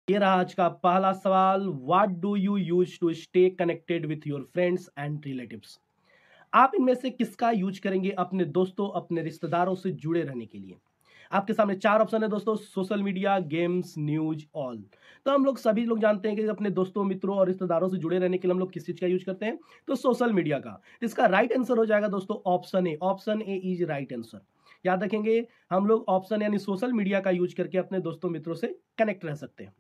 ये रहा आज का पहला सवाल। What do you use to stay connected with your friends and relatives? आप इनमें से किसका यूज करेंगे अपने दोस्तों, अपने रिश्तेदारों से जुड़े रहने के लिए? आपके सामने चार ऑप्शन है दोस्तों: social media, games, news, all. तो हम लोग सभी लोग जानते हैं कि अपने दोस्तों, मित्रों और रिश्तेदारों से जुड़े रहने के लिए हम लोग किस चीज का यूज करते हैं? तो सोशल मीडिया का। इसका राइट आंसर हो जाएगा दोस्तों option A. Option A is right answer. याद रखेंगे, हम लोग ऑप्शन यानी सोशल मीडिया का यूज करके अपने दोस्तों, मित्रों से कनेक्ट रह सकते हैं।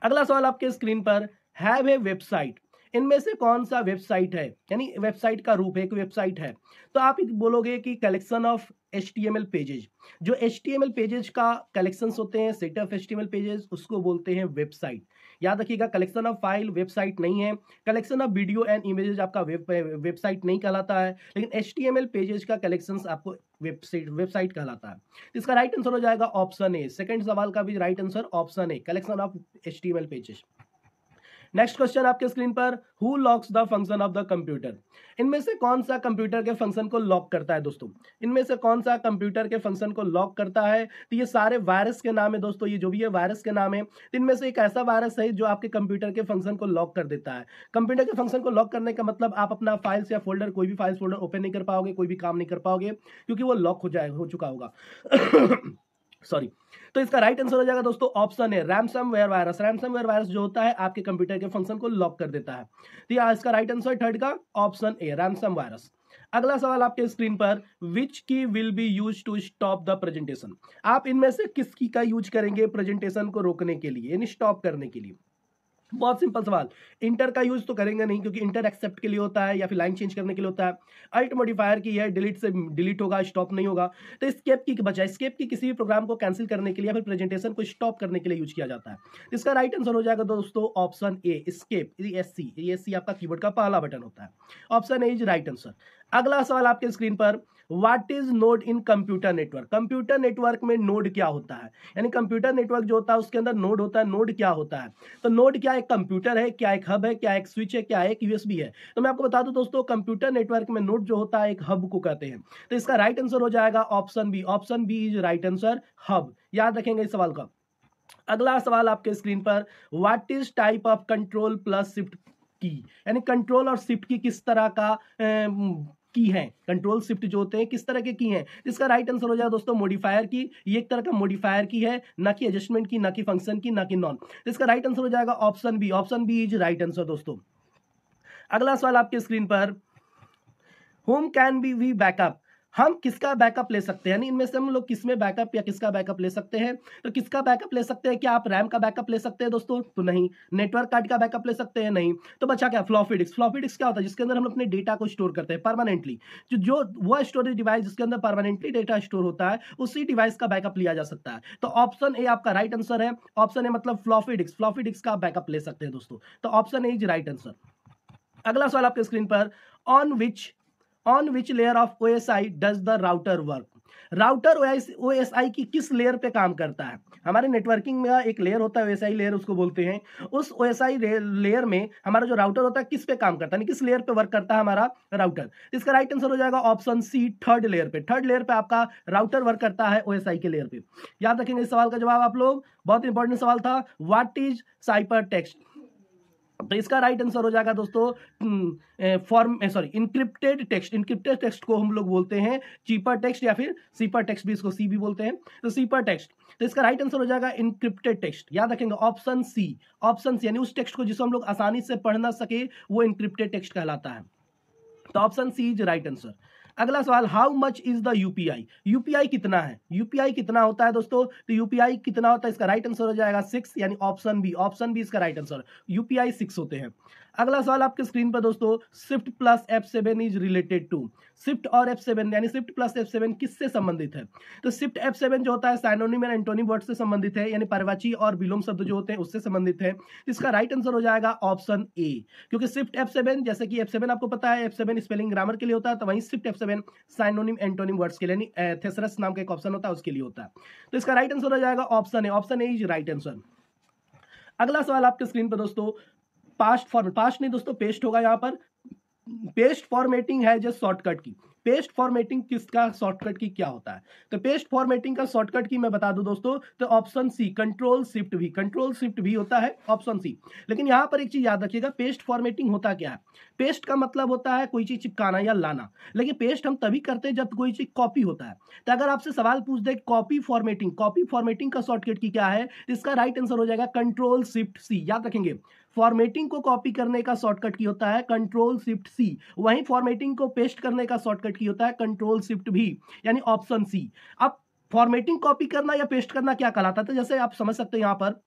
अगला सवाल आपके स्क्रीन पर, हैव ए वेबसाइट। इनमें से कौन सा वेबसाइट है, यानी वेबसाइट का रूप है, एक वेबसाइट है। तो आप बोलोगे कि कलेक्शन ऑफ HTML पेजेज। जो HTML पेजेज का कलेक्शंस होते हैं, सेट ऑफ HTML पेजेज, उसको बोलते हैं वेबसाइट। याद रखिएगा, कलेक्शन ऑफ फाइल वेबसाइट नहीं है। Collection of video and images आपका वेबसाइट नहीं कहलाता है, लेकिन HTML पेजेज का कलेक्शंस आपको वेबसाइट कहलाता है। इसका राइट आंसर हो जाएगा ऑप्शन ए। सेकंड सवाल का भी right answer option A, collection of HTML pages. Next question आपके स्क्रीन पर, who locks the function of the computer. इनमें से कौन सा कंप्यूटर के फंक्शन को लॉक करता है दोस्तों? इनमें से कौन सा कंप्यूटर के फंक्शन को लॉक करता है? तो ये सारे वायरस के नाम है दोस्तों, ये जो भी है वायरस के नाम है। इनमें से एक ऐसा वायरस है जो आपके कंप्यूटर के फंक्शन को लॉक कर देता है। कंप्यूटर के फंक्शन को लॉक करने का मतलब आप अपना फाइल्स या फोल्डर, कोई भी फाइल्स फोल्डर ओपन नहीं कर पाओगे, कोई भी काम नहीं कर पाओगे, क्योंकि वो लॉक हो चुका होगा। सॉरी। तो इसका राइट आंसर हो जाएगा दोस्तों ऑप्शन है, रैनसमवेयर वायरस। रैनसमवेयर वायरस जो होता है आपके कंप्यूटर के फंक्शन को लॉक कर देता है। तो यह इसका राइट आंसर थर्ड का ऑप्शन ए, रैनसम वायरस। अगला सवाल आपके स्क्रीन पर, which key will be use to stop the presentation. आप इनमें से किस की का यूज करेंगे प्रेजेंटेशन को रोकने के लिए, यानी स्टॉप करने के लिए? बहुत सिंपल सवाल। इंटर का यूज तो करेंगे नहीं, क्योंकि इंटर एक्सेप्ट के लिए होता है या फिर लाइन चेंज करने के लिए होता है। अल्ट मॉडिफायर की है, डिलीट से डिलीट होगा, स्टॉप नहीं होगा। तो स्केप की बजाय, स्केप की किसी भी प्रोग्राम को कैंसिल करने के लिए या फिर प्रेजेंटेशन को स्टॉप करने के लिए यूज किया जाता है। इसका राइट आंसर हो जाएगा दोस्तों ऑप्शन ए, स्केप। ESC आपका कीबोर्ड का पहला बटन होता है। Option A is right answer. अगला सवाल आपके स्क्रीन पर, what is node in computer network. Computer network में नोड क्या होता है, यानी कंप्यूटर नेटवर्क जो होता है उसके अंदर नोड होता है। नोड क्या होता है? तो नोड क्या एक कंप्यूटर है, क्या एक हब है, क्या एक स्विच है, क्या एक USB है? तो मैं आपको बता दूं दोस्तों, कंप्यूटर नेटवर्क में नोड जो होता है एक हब को कहते हैं। तो इसका राइट आंसर हो जाएगा option B. Option B is right answer, hub. याद रखेंगे इस सवाल का। अगला सवाल आपके स्क्रीन पर, what is type of control plus shift की, यानी कंट्रोल और शिफ्ट की किस तरह का की है। कंट्रोल शिफ्ट जो होते हैं किस तरह के की हैं? इसका राइट आंसर हो जाएगा दोस्तों मॉडिफायर की। ये एक तरह का मॉडिफायर की है, ना कि एडजस्टमेंट की, ना कि फंक्शन की, ना कि नॉन। इसका राइट आंसर हो जाएगा option B. Option B is right answer दोस्तों। अगला सवाल आपके स्क्रीन पर, home can be we backup. हम किसका बैकअप ले सकते हैं, यानी इनमें से हम लोग किसमें बैकअप या किसका बैकअप ले सकते हैं? तो किसका बैकअप ले सकते हैं? क्या आप रैम का बैकअप ले सकते हैं दोस्तों? तो नहीं। नेटवर्क कार्ड का बैकअप ले सकते हैं? नहीं। तो बचा क्या? Floppy disk. फ्लॉपी डिस्क क्या होता है? जिसके अंदर हम अपने डेटा को स्टोर करते हैं परमानेंटली। जो वो स्टोरेज डिवाइस जिसके अंदर परमानेंटली डेटा स्टोर होता है, उसी डिवाइस का बैकअप लिया जा सकता है। तो ऑप्शन ए आपका राइट आंसर है। ऑप्शन ए मतलब फ्लॉपी डिस्क। फ्लॉपी डिस्क का बैकअप ले सकते हैं दोस्तों। तो option A is right answer. अगला सवाल आपके स्क्रीन पर, on which layer of OSI does the router work. Router OSI की किस लेयर पे काम करता है? हमारे नेटवर्किंग में एक लेयर होता है OSI लेयर, उसको बोलते हैं। उस OSI लेयर में हमारा जो राउटर होता है किस पे काम करता है, किस लेयर पे वर्क करता है हमारा राउटर? इसका राइट आंसर हो जाएगा ऑप्शन सी, थर्ड लेयर पे। थर्ड लेयर पे आपका राउटर वर्क करता है OSI के लेयर पे। याद रखेंगे इस सवाल का जवाब आप लोग, बहुत इंपॉर्टेंट सवाल था। What is cipher text? तो इसका राइट आंसर हो जाएगा दोस्तों इंक्रिप्टेड टेक्स्ट। इंक्रिप्टेड टेक्स्ट को हम लोग बोलते हैं चीपर टेक्स्ट या फिर सीपर टेक्स्ट भी, इसको सी भी बोलते हैं। तो सीपर टेक्स्ट, तो इसका राइट आंसर हो जाएगा इंक्रिप्टेड टेक्स्ट। याद रखेंगे ऑप्शन सी। ऑप्शन सी यानी उस टेक्स्ट को जिसको हम लोग आसानी से पढ़ ना सके, वो इंक्रिप्टेड टेक्स्ट कहलाता है। तो option C is right answer. अगला सवाल, how much is the UPI. UPI कितना है? यूपीआई कितना होता है दोस्तों? तो यूपीआई कितना होता है, इसका राइट आंसर हो जाएगा 6, यानी ऑप्शन बी। ऑप्शन बी इसका राइट आंसर। यूपीआई 6 होते हैं। अगला सवाल आपके स्क्रीन पर दोस्तों, shift plus F7 is related to. Shift और F7 यानी शिफ्ट प्लस F7 किससे संबंधित है? तो शिफ्ट F7 जो होता है साइनोनिम एंड एंटोनिम वर्ड से संबंधित है, यानी पर्यायवाची और विलोम शब्द जो होते हैं उससे संबंधित है। इसका राइट आंसर हो जाएगा ऑप्शन ए, क्योंकि शिफ्ट F7 जैसे कि F7 आपको पता है F7 स्पेलिंग ग्रामर के लिए होता है, तो वहीं shift F7 synonym antonym words के लिए, यानी थेसरस नाम का एक ऑप्शन होता है उसके लिए होता है। तो इसका राइट आंसर हो जाएगा option A. Option A is right answer. अगला सवाल आपके स्क्रीन पर दोस्तों, पास्ट फॉर्म, पास्ट नहीं दोस्तों पेस्ट होगा यहाँ पर। पेस्ट फॉर्मेटिंग है जो शॉर्टकट की। पेस्ट फॉर्मेटिंग किसका शॉर्टकट की क्या होता है? तो पेस्ट फॉर्मेटिंग का शॉर्टकट की मैं बता दूं दोस्तों, तो option C control shift V, control shift V होता है ऑप्शन सी। लेकिन यहां पर एक चीज याद रखिएगा, पेस्ट फॉर्मेटिंग होता क्या है? पेस्ट का मतलब होता है कोई चीज चिपकाना या लाना, लेकिन पेस्ट हम तभी करते हैं जब कोई चीज कॉपी होता है। तो अगर आपसे सवाल पूछ दे कॉपी फॉर्मेटिंग, कॉपी फॉर्मेटिंग का शॉर्टकट की क्या है, इसका राइट आंसर हो जाएगा कंट्रोल शिफ्ट सी। याद रखेंगे, फॉर्मेटिंग को कॉपी करने का शॉर्टकट की होता है कंट्रोल शिफ्ट सी, वहीं फॉर्मेटिंग को पेस्ट करने का शॉर्टकट की होता है कंट्रोल शिफ्ट भी, यानी ऑप्शन सी। अब फॉर्मेटिंग कॉपी करना या पेस्ट करना क्या कहलाता है? तो जैसे आप समझ सकते हैं यहां पर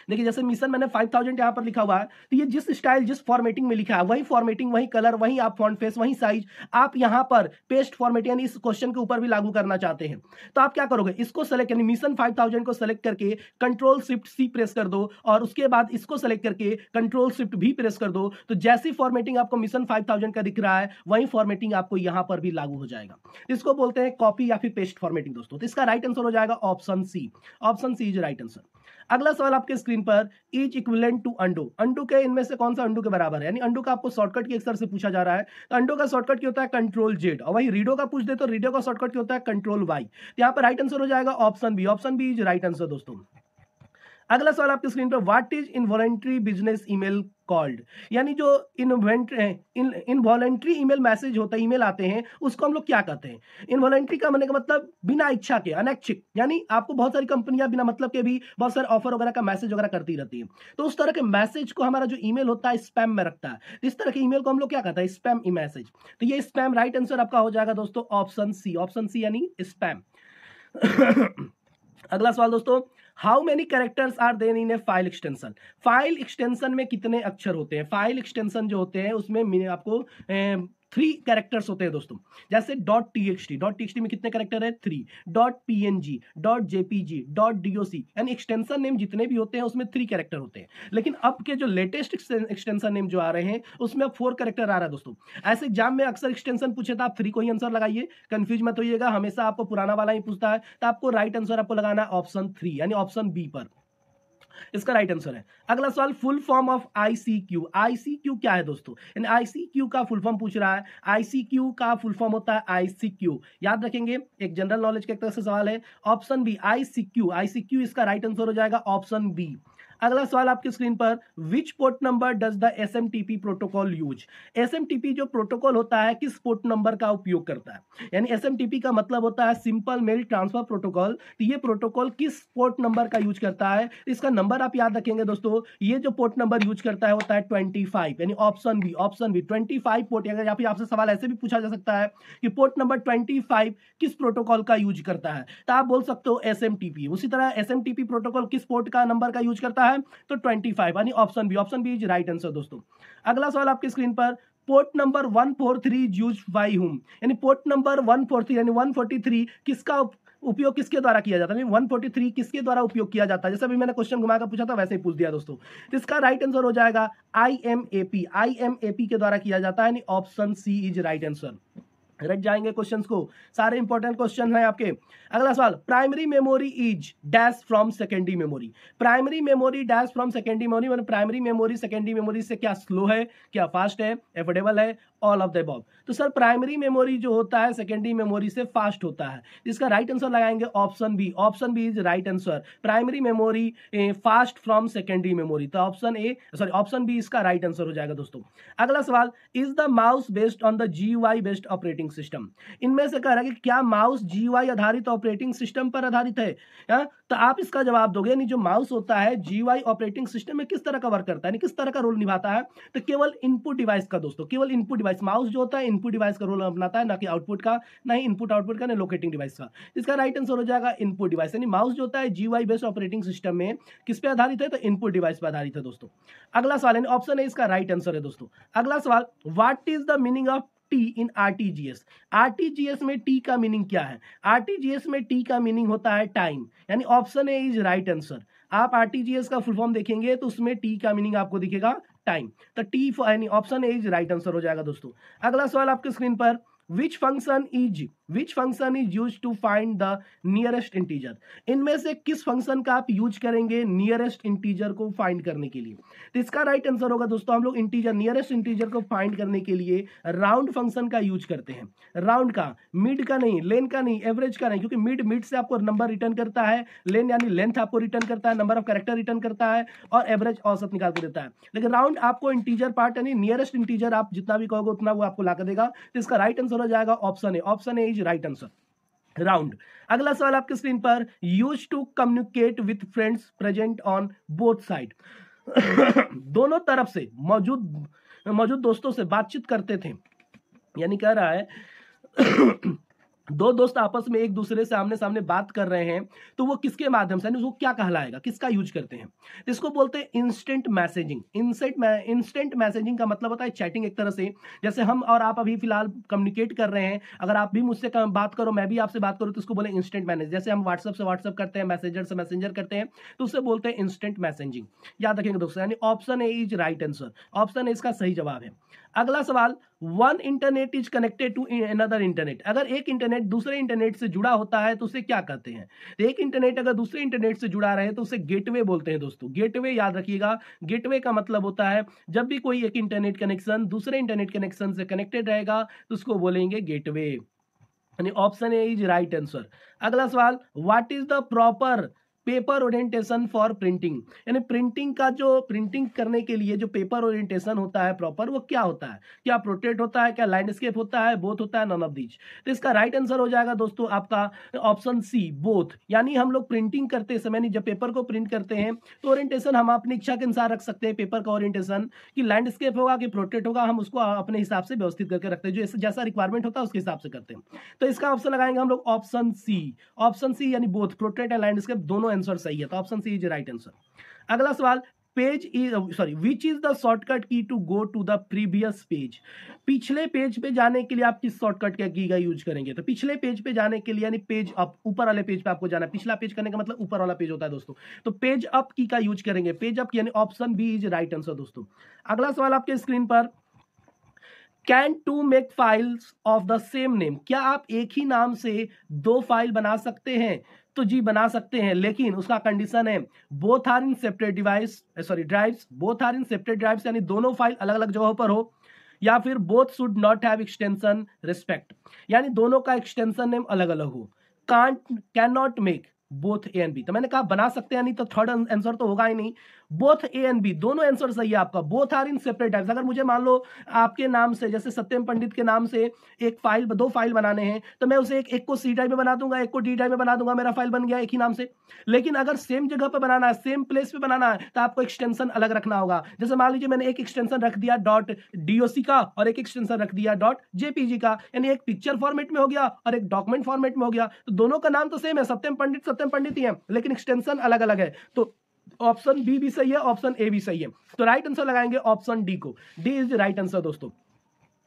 देखिए, जैसे मिशन मैंने 5000 यहाँ पर लिखा हुआ है, तो ये जिस स्टाइल जिस फॉर्मेटिंग में लिखा है वही फॉर्मेटिंग, वही कलर, वही आप फॉन्ट फेस, वही साइज आप यहाँ पर पेस्ट फॉर्मेट यानी इस क्वेश्चन के ऊपर भी लागू करना चाहते हैं, तो आप क्या करोगे, इसको सेलेक्ट यानी मिशन 5000 को सेलेक्ट करके कंट्रोल शिफ्ट सी प्रेस कर दो और उसके बाद इसको सेलेक्ट करके कंट्रोल शिफ्ट भी प्रेस कर दो, तो जैसी फॉर्मेटिंग आपको मिशन 5000 का दिख रहा है वही फॉर्मेटिंग आपको यहाँ पर भी लागू हो जाएगा। इसको बोलते हैं कॉपी या फिर पेस्ट फॉर्मेटिंग दोस्तों। तो इसका राइट आंसर हो जाएगा option C, option C is right answer. अगला सवाल आपके स्क्रीन पर, is equivalent to undo, undo के इनमें से कौन सा अंडो के बराबर है? यानी अंडो का आपको शॉर्टकट की अक्सर से पूछा जा रहा है, तो अंडो का शॉर्टकट क्या होता है कंट्रोल जेड, और वही रीडो का पूछ दे तो रीडो का शॉर्टकट क्या होता है कंट्रोल वाई। तो यहाँ पर राइट आंसर हो जाएगा option B, option B is right answer दोस्तों। अगला सवाल आपकी स्क्रीन पर, what is involuntary business email called, यानी जो इनवॉलेंट्री ईमेल मैसेज होता है, ईमेल आते हैं, उसको हम लोग क्या कहते हैं? इनवॉलेंट्री का मतलब बिना इच्छा के, अनैच्छिक, यानी आपको बहुत सारी कंपनियां बिना मतलब के भी बहुत सारे ऑफर वगैरह का मैसेज वगैरह करती रहती है, तो उस तरह के मैसेज को हमारा जो ईमेल होता है स्पैम में रखता है, इस तरह के ईमेल को हम लोग क्या कहते हैं? स्पैम ई मैसेज। तो ये स्पैम राइट आंसर आपका हो जाएगा दोस्तों ऑप्शन सी, ऑप्शन सी यानी स्पैम। अगला सवाल दोस्तों, how many characters are then in a file extension, file extension में कितने अक्षर होते हैं? फाइल एक्सटेंशन जो होते हैं उसमें आपको 3 कैरेक्टर्स होते हैं दोस्तों। जैसे डॉट टी में कितने कैरेक्टर है? 3, dot PNG, dot JPG, dot DOC, यानी एक्सटेंशन नेम जितने भी होते हैं उसमें 3 कैरेक्टर होते हैं। लेकिन अब के जो लेटेस्ट एक्सटेंशन नेम जो आ रहे हैं उसमें अब 4 कैरेक्टर आ रहा है दोस्तों। ऐसे एग्जाम में अक्सर एक्सटेंशन पूछे तो आप 3 को ही आंसर लगाइए, कंफ्यूज मत होइएगा, हमेशा आपको पुराना वाला ही पूछता है, तो आपको राइट आंसर आपको लगाना है ऑप्शन 3 यानी ऑप्शन बी पर, इसका राइट आंसर है। अगला सवाल, full form of ICQ, ICQ क्या है दोस्तों? यानी ICQ का फुल फॉर्म पूछ रहा है, ICQ का फुल फॉर्म होता है ICQ, याद रखेंगे, एक जनरल नॉलेज के एक तरह से सवाल है, ऑप्शन बी ICQ, ICQ इसका राइट आंसर हो जाएगा ऑप्शन बी। अगला सवाल आपकी स्क्रीन पर, विच port number does the SMTP protocol use, SMTP जो प्रोटोकॉल होता है किस पोर्ट नंबर का उपयोग करता है? यानी SMTP का मतलब होता है सिंपल मेल ट्रांसफर प्रोटोकॉल, तो ये प्रोटोकॉल किस पोर्ट नंबर का यूज करता है? इसका नंबर आप याद रखेंगे दोस्तों, ये जो पोर्ट नंबर यूज करता है होता है 25, यानी option B, option B 25 port. अगर या फिर आपसे सवाल ऐसे भी पूछा जा सकता है कि पोर्ट नंबर 25 किस प्रोटोकॉल का यूज करता है, तो आप बोल सकते हो SMTP। उसी तरह SMTP प्रोटोकॉल किस पोर्ट का नंबर का यूज करता है? तो 25, यानी option B, option B is right answer दोस्तों। अगला सवाल आपकी स्क्रीन पर, port number 143 used by whom, यानी पोर्ट नंबर 143 यानी 143 किसका उपयोग किसके द्वारा किया जाता है? 143 किसके द्वारा उपयोग किया जाता है? जैसे अभी मैंने क्वेश्चन घुमाकर पूछा था वैसे ही पूछ दिया दोस्तों। तो इसका राइट आंसर हो जाएगा IMAP, IMAP के द्वारा किया जाता है, यानी option C is right answer. रख जाएंगे क्वेश्चंस को, सारे इंपॉर्टेंट क्वेश्चन हैं आपके। अगला सवाल, primary memory is dash from secondary memory, primary memory dash from secondary memory, मतलब प्राइमरी मेमोरी सेकेंडरी मेमोरी से क्या स्लो है, क्या फास्ट है, एफोर्डेबल है, ऑल ऑफ द अबव। तो सर प्राइमरी मेमोरी जो होता है सेकेंडरी मेमोरी से फास्ट होता है, इसका राइट आंसर लगाएंगे option B, option B is right answer, primary memory fast from secondary memory, तो ऑप्शन बी इसका राइट आंसर हो जाएगा दोस्तों। अगला सवाल, is the mouse based on the GUI based operating system, इनमें से कह रहा है कि क्या माउस GUI आधारित ऑपरेटिंग सिस्टम पर आधारित है? तो आप इसका जवाब दोगे, नहीं जो माउस होता है GUI ऑपरेटिंग सिस्टम में किस तरह का वर्क करता है, किस तरह का रोल निभाता है? तो केवल इनपुट डिवाइस का दोस्तों, केवल इनपुट डिवाइस, माउस जो होता है इनपुट डिवाइस का रोल अपनाता है, ना कि आउटपुट का, ना ही इनपुट आउटपुट का, ना लोकेटिंग डिवाइस का। इसका राइट आंसर हो जाएगा इनपुट डिवाइस, यानी माउस जो होता है GUI बेस्ड ऑपरेटिंग सिस्टम में किस पे आधारित है? तो इनपुट डिवाइस पर आधारित है दोस्तों। अगला सवाल ऑप्शन है इसका राइट आंसर है दोस्तों। अगला सवाल, what is the meaning of T in RTGS, RTGS में T का मीनिंग क्या है? RTGS में T का मीनिंग होता है टाइम, यानी option A is right answer. आप RTGS का फुल फॉर्म देखेंगे तो उसमें T का मीनिंग आपको दिखेगा टाइम, तो T यानी option A is right answer हो जाएगा दोस्तों। अगला सवाल आपके स्क्रीन पर, which function is which function is use to find the nearest integer, इनमें से किस फंक्शन का आप यूज करेंगे नियरेस्ट इंटीजर को फाइंड करने के लिए। तो इसका राइट आंसर होगा दोस्तों, हम लोग इंटीजर नियरेस्ट इंटीजर को फाइंड करने के लिए राउंड फंक्शन का यूज करते हैं। राउंड का, मिड का नहीं, लेन का नहीं, एवरेज का नहीं, क्योंकि मिड से आपको नंबर रिटर्न करता है, लेन यानी लेंथ आपको रिटर्न करता है, नंबर ऑफ कैरेक्टर रिटर्न करता है, और एवरेज औसत निकाल के देता है। लेकिन राउंड आपको इंटीजर पार्ट यानी नियरेस्ट इंटीजर आप जितना भी कहोगे उतना वो आपको ला कर देगा। तो इसका राइट आंसर हो जाएगा option A. Option A is right answer, round. अगला सवाल आपके स्क्रीन पर, use to communicate with friends present on both side, दोनों तरफ से मौजूद दोस्तों से बातचीत करते थे, यानी कह रहा है दो दोस्त आपस में एक दूसरे से आमने सामने बात कर रहे हैं, तो वो किसके माध्यम से, यानी वो क्या कहलाएगा, किसका यूज करते हैं। इसको बोलते हैं इंस्टेंट मैसेजिंग। इंस्टेंट मैसेजिंग का मतलब होता है चैटिंग एक तरह से। जैसे हम और आप अभी फिलहाल कम्युनिकेट कर रहे हैं, अगर आप भी मुझसे बात करो, मैं भी आपसे बात करूं, तो इसको बोले इंस्टेंट मैसेज। जैसे हम व्हाट्सएप से व्हाट्सएप करते हैं, मैसेंजर से मैसेंजर करते हैं, तो उससे बोलते हैं इंस्टेंट मैसेजिंग। याद रखेंगे दोस्तों, यानी option A is right answer, option A इसका सही जवाब है। अगला सवाल, one internet is connected to another internet, अगर एक इंटरनेट दूसरे इंटरनेट से जुड़ा होता है तो उसे क्या कहते हैं। तो एक इंटरनेट अगर दूसरे इंटरनेट से जुड़ा रहे तो उसे गेटवे बोलते हैं दोस्तों। गेटवे याद रखिएगा, गेटवे का मतलब होता है जब भी कोई एक इंटरनेट कनेक्शन दूसरे इंटरनेट कनेक्शन से कनेक्टेड रहेगा तो उसको बोलेंगे गेटवे, यानी option A is right answer. अगला सवाल, what is the proper paper orientation for printing, यानी प्रिंटिंग का जो प्रिंटिंग करने के लिए जो पेपर ओरिएंटेशन होता है प्रॉपर, वो क्या होता है, क्या प्रोट्रेट होता है, क्या लैंडस्केप होता है, बोथ होता है, नन ऑफ दीज। तो इसका राइट आंसर हो जाएगा दोस्तों आपका ऑप्शन सी, बोथ। यानी हम लोग प्रिंटिंग करते समय, जब पेपर को प्रिंट करते हैं तो ओरिएंटेशन हम अपनी इच्छा के अनुसार रख सकते हैं। पेपर का ओरिएंटेशन कि लैंडस्केप होगा कि प्रोट्रेट होगा, हम उसको अपने हिसाब से व्यवस्थित करके रखते हैं, जो जैसा रिक्वायरमेंट होता है उसके हिसाब से करते हैं। तो इसका ऑप्शन लगाएंगे हम लोग ऑप्शन सी। ऑप्शन सी यानी बोथ, प्रोट्रेट एंड लैंडस्केप दोनों आंसर सही है, तो option C is right answer. अगला सवाल, which is the shortcut key to go to the previous page, पिछले पेज पे जाने के लिए आप किस शॉर्टकट की का यूज करेंगे। तो पिछले पेज पे जाने के लिए यानी पेज अप, ऊपर वाले पेज पे आपको जाना है। पिछला पेज करने का मतलब ऊपर वाला पेज होता है दोस्तों, तो पेज अप की का यूज करेंगे, पेज अप, यानी option B is right answer दोस्तों। अगला सवाल आपके स्क्रीन पर, can to make files of the same name, क्या आप एक ही नाम से दो फाइल बना सकते हैं। तो जी बना सकते हैं, लेकिन उसका कंडीशन है both are in separate drives, both are in separate drives, यानी दोनों फाइल अलग अलग जगहों पर हो, या फिर both should not have extension respect, यानी दोनों का एक्सटेंशन नेम अलग अलग हो। Can not make both A and B, तो मैंने कहा बना सकते हैं, नहीं तो थर्ड आंसर तो होगा ही नहीं। बोथ ए एंड बी दोनों आंसर सही है आपका। Both are in separate drives, अगर मुझे मान लो आपके नाम से, जैसे सत्यम पंडित के नाम से दो फाइल बनाने हैं, तो मैं उसे एक को सी ड्राइव में बना दूंगा, एक को डी ड्राइव में बना दूंगा, मेरा फाइल बन गया एक ही नाम से। लेकिन अगर सेम जगह पर बनाना है, सेम प्लेस पे बनाना है, तो आपको एक्सटेंशन अलग रखना होगा। जैसे मान लीजिए मैंने एक एक्सटेंशन रख दिया .doc का और एक एक्सटेंशन रख दिया .jpg का, यानी एक पिक्चर फॉर्मेट में हो गया और एक डॉक्यूमेंट फॉर्मेट में हो गया, तो दोनों का नाम तो सेम है, सत्यम पंडित ही है, लेकिन एक्सटेंशन अलग अलग है। तो ऑप्शन बी भी सही है, ऑप्शन ए भी सही है, तो राइट आंसर लगाएंगे ऑप्शन डी को। D is the right answer दोस्तों।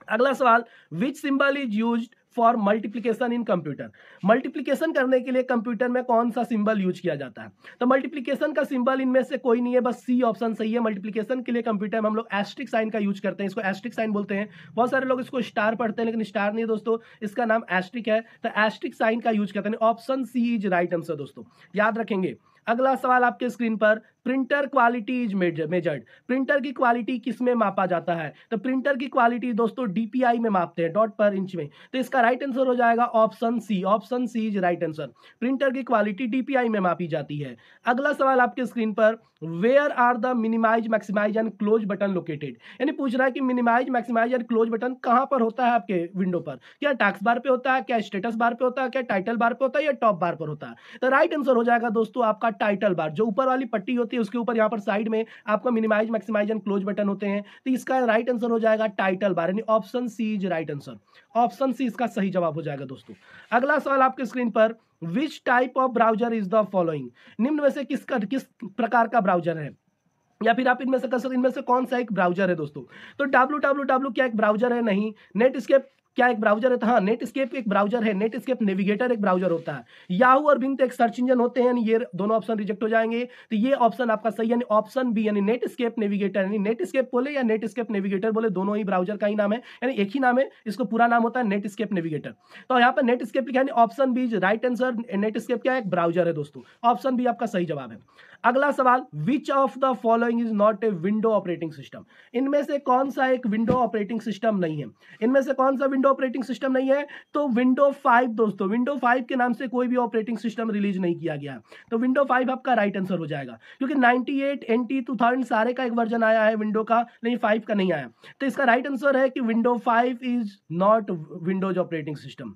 अगला सवाल, विच symbol is used for multiplication in computer, multiplication करने के लिए कंप्यूटर में कौन सा सिंबल यूज किया जाता है। तो मल्टीप्लीकेशन का सिंबल इनमें से कोई नहीं है, बस सी ऑप्शन सही है। मल्टीप्लीकेशन के लिए कंप्यूटर में हम लोग एस्ट्रिक साइन का यूज करते हैं, इसको एस्ट्रिक साइन बोलते हैं। बहुत सारे लोग इसको स्टार पढ़ते हैं, लेकिन स्टार नहीं है दोस्तों, इसका नाम एस्ट्रिक है। तो एस्ट्रिक साइन का यूज करते हैं, option C is right answer दोस्तों, याद रखेंगे। अगला सवाल आपके स्क्रीन पर, printer quality is measured, printer की क्वालिटी किस में मापा जाता है। तो प्रिंटर की क्वालिटी दोस्तों डीपीआई में मापते हैं, डॉट पर इंच में। तो इसका राइट आंसर हो जाएगा option C, option C is right answer. Printer की क्वालिटी डीपीआई में मापी जाती है। अगला सवाल आपके स्क्रीन पर, where are the minimize, maximize and close button located, यानी पूछ रहा है कि minimize, maximize and close button कहां पर होता है आपके विंडो पर। क्या टास्क बार पे होता है, क्या स्टेटस बार पे होता है, क्या टाइटल बार पे होता है, या टॉप बार पर होता है। तो राइट आंसर हो जाएगा दोस्तों आपका टाइटल बार, जो ऊपर वाली पट्टी होती है उसके ऊपर यहाँ पर साइड में आपका minimize, maximize and close button होते हैं। तो इसका राइट आंसर हो जाएगा टाइटल बार, यानी option C is right answer. Option C इसका सही जवाब हो जाएगा दोस्तों। अगला सवाल आपके स्क्रीन पर, which type of browser is the following, निम्न में से किस प्रकार का ब्राउजर है, या फिर आप इनमें से कह सकते, इनमें से कौन सा एक ब्राउजर है दोस्तों। तो www क्या एक ब्राउजर है, नहीं। नेटस्केप क्या एक ब्राउजर है? हाँ, नेटस्केप एक ब्राउजर है, नेटस्केप नेविगेटर एक ब्राउजर होता है, याहू और बिंग एक सर्च इंजन होते हैं, ये दोनों ऑप्शन रिजेक्ट हो जाएंगे। तो ये ऑप्शन आपका सही, यानी ऑप्शन बी, यानी नेटस्केप नेविगेटर, यानी नेटस्केप बोले या नेटस्केप नेविगेटर बोले, दोनों ही ब्राउजर का ही नाम है, यानी एक ही नाम है, इसको पूरा नाम होता है नेटस्केप नेविगेटर। तो यहाँ पर नेटस्केप लिखा है, option B right answer. Netscape क्या है? एक ब्राउजर है दोस्तों, ऑप्शन बी आपका सही जवाब है। अगला सवाल, which of the following is not a window operating system? इनमें से कौन सा एक विंडो ऑपरेटिंग सिस्टम नहीं है? इनमें से कौन सा विंडो ऑपरेटिंग सिस्टम नहीं है? तो विंडो 5 दोस्तों, विंडो 5 के नाम से कोई भी ऑपरेटिंग सिस्टम रिलीज नहीं किया गया, तो विंडो 5 आपका राइट आंसर हो जाएगा, क्योंकि 98, NT, 2000 सारे का एक वर्जन आया है विंडो का, लेकिन 5 का नहीं आया। तो इसका राइट आंसर है कि window 5 is not Windows operating system.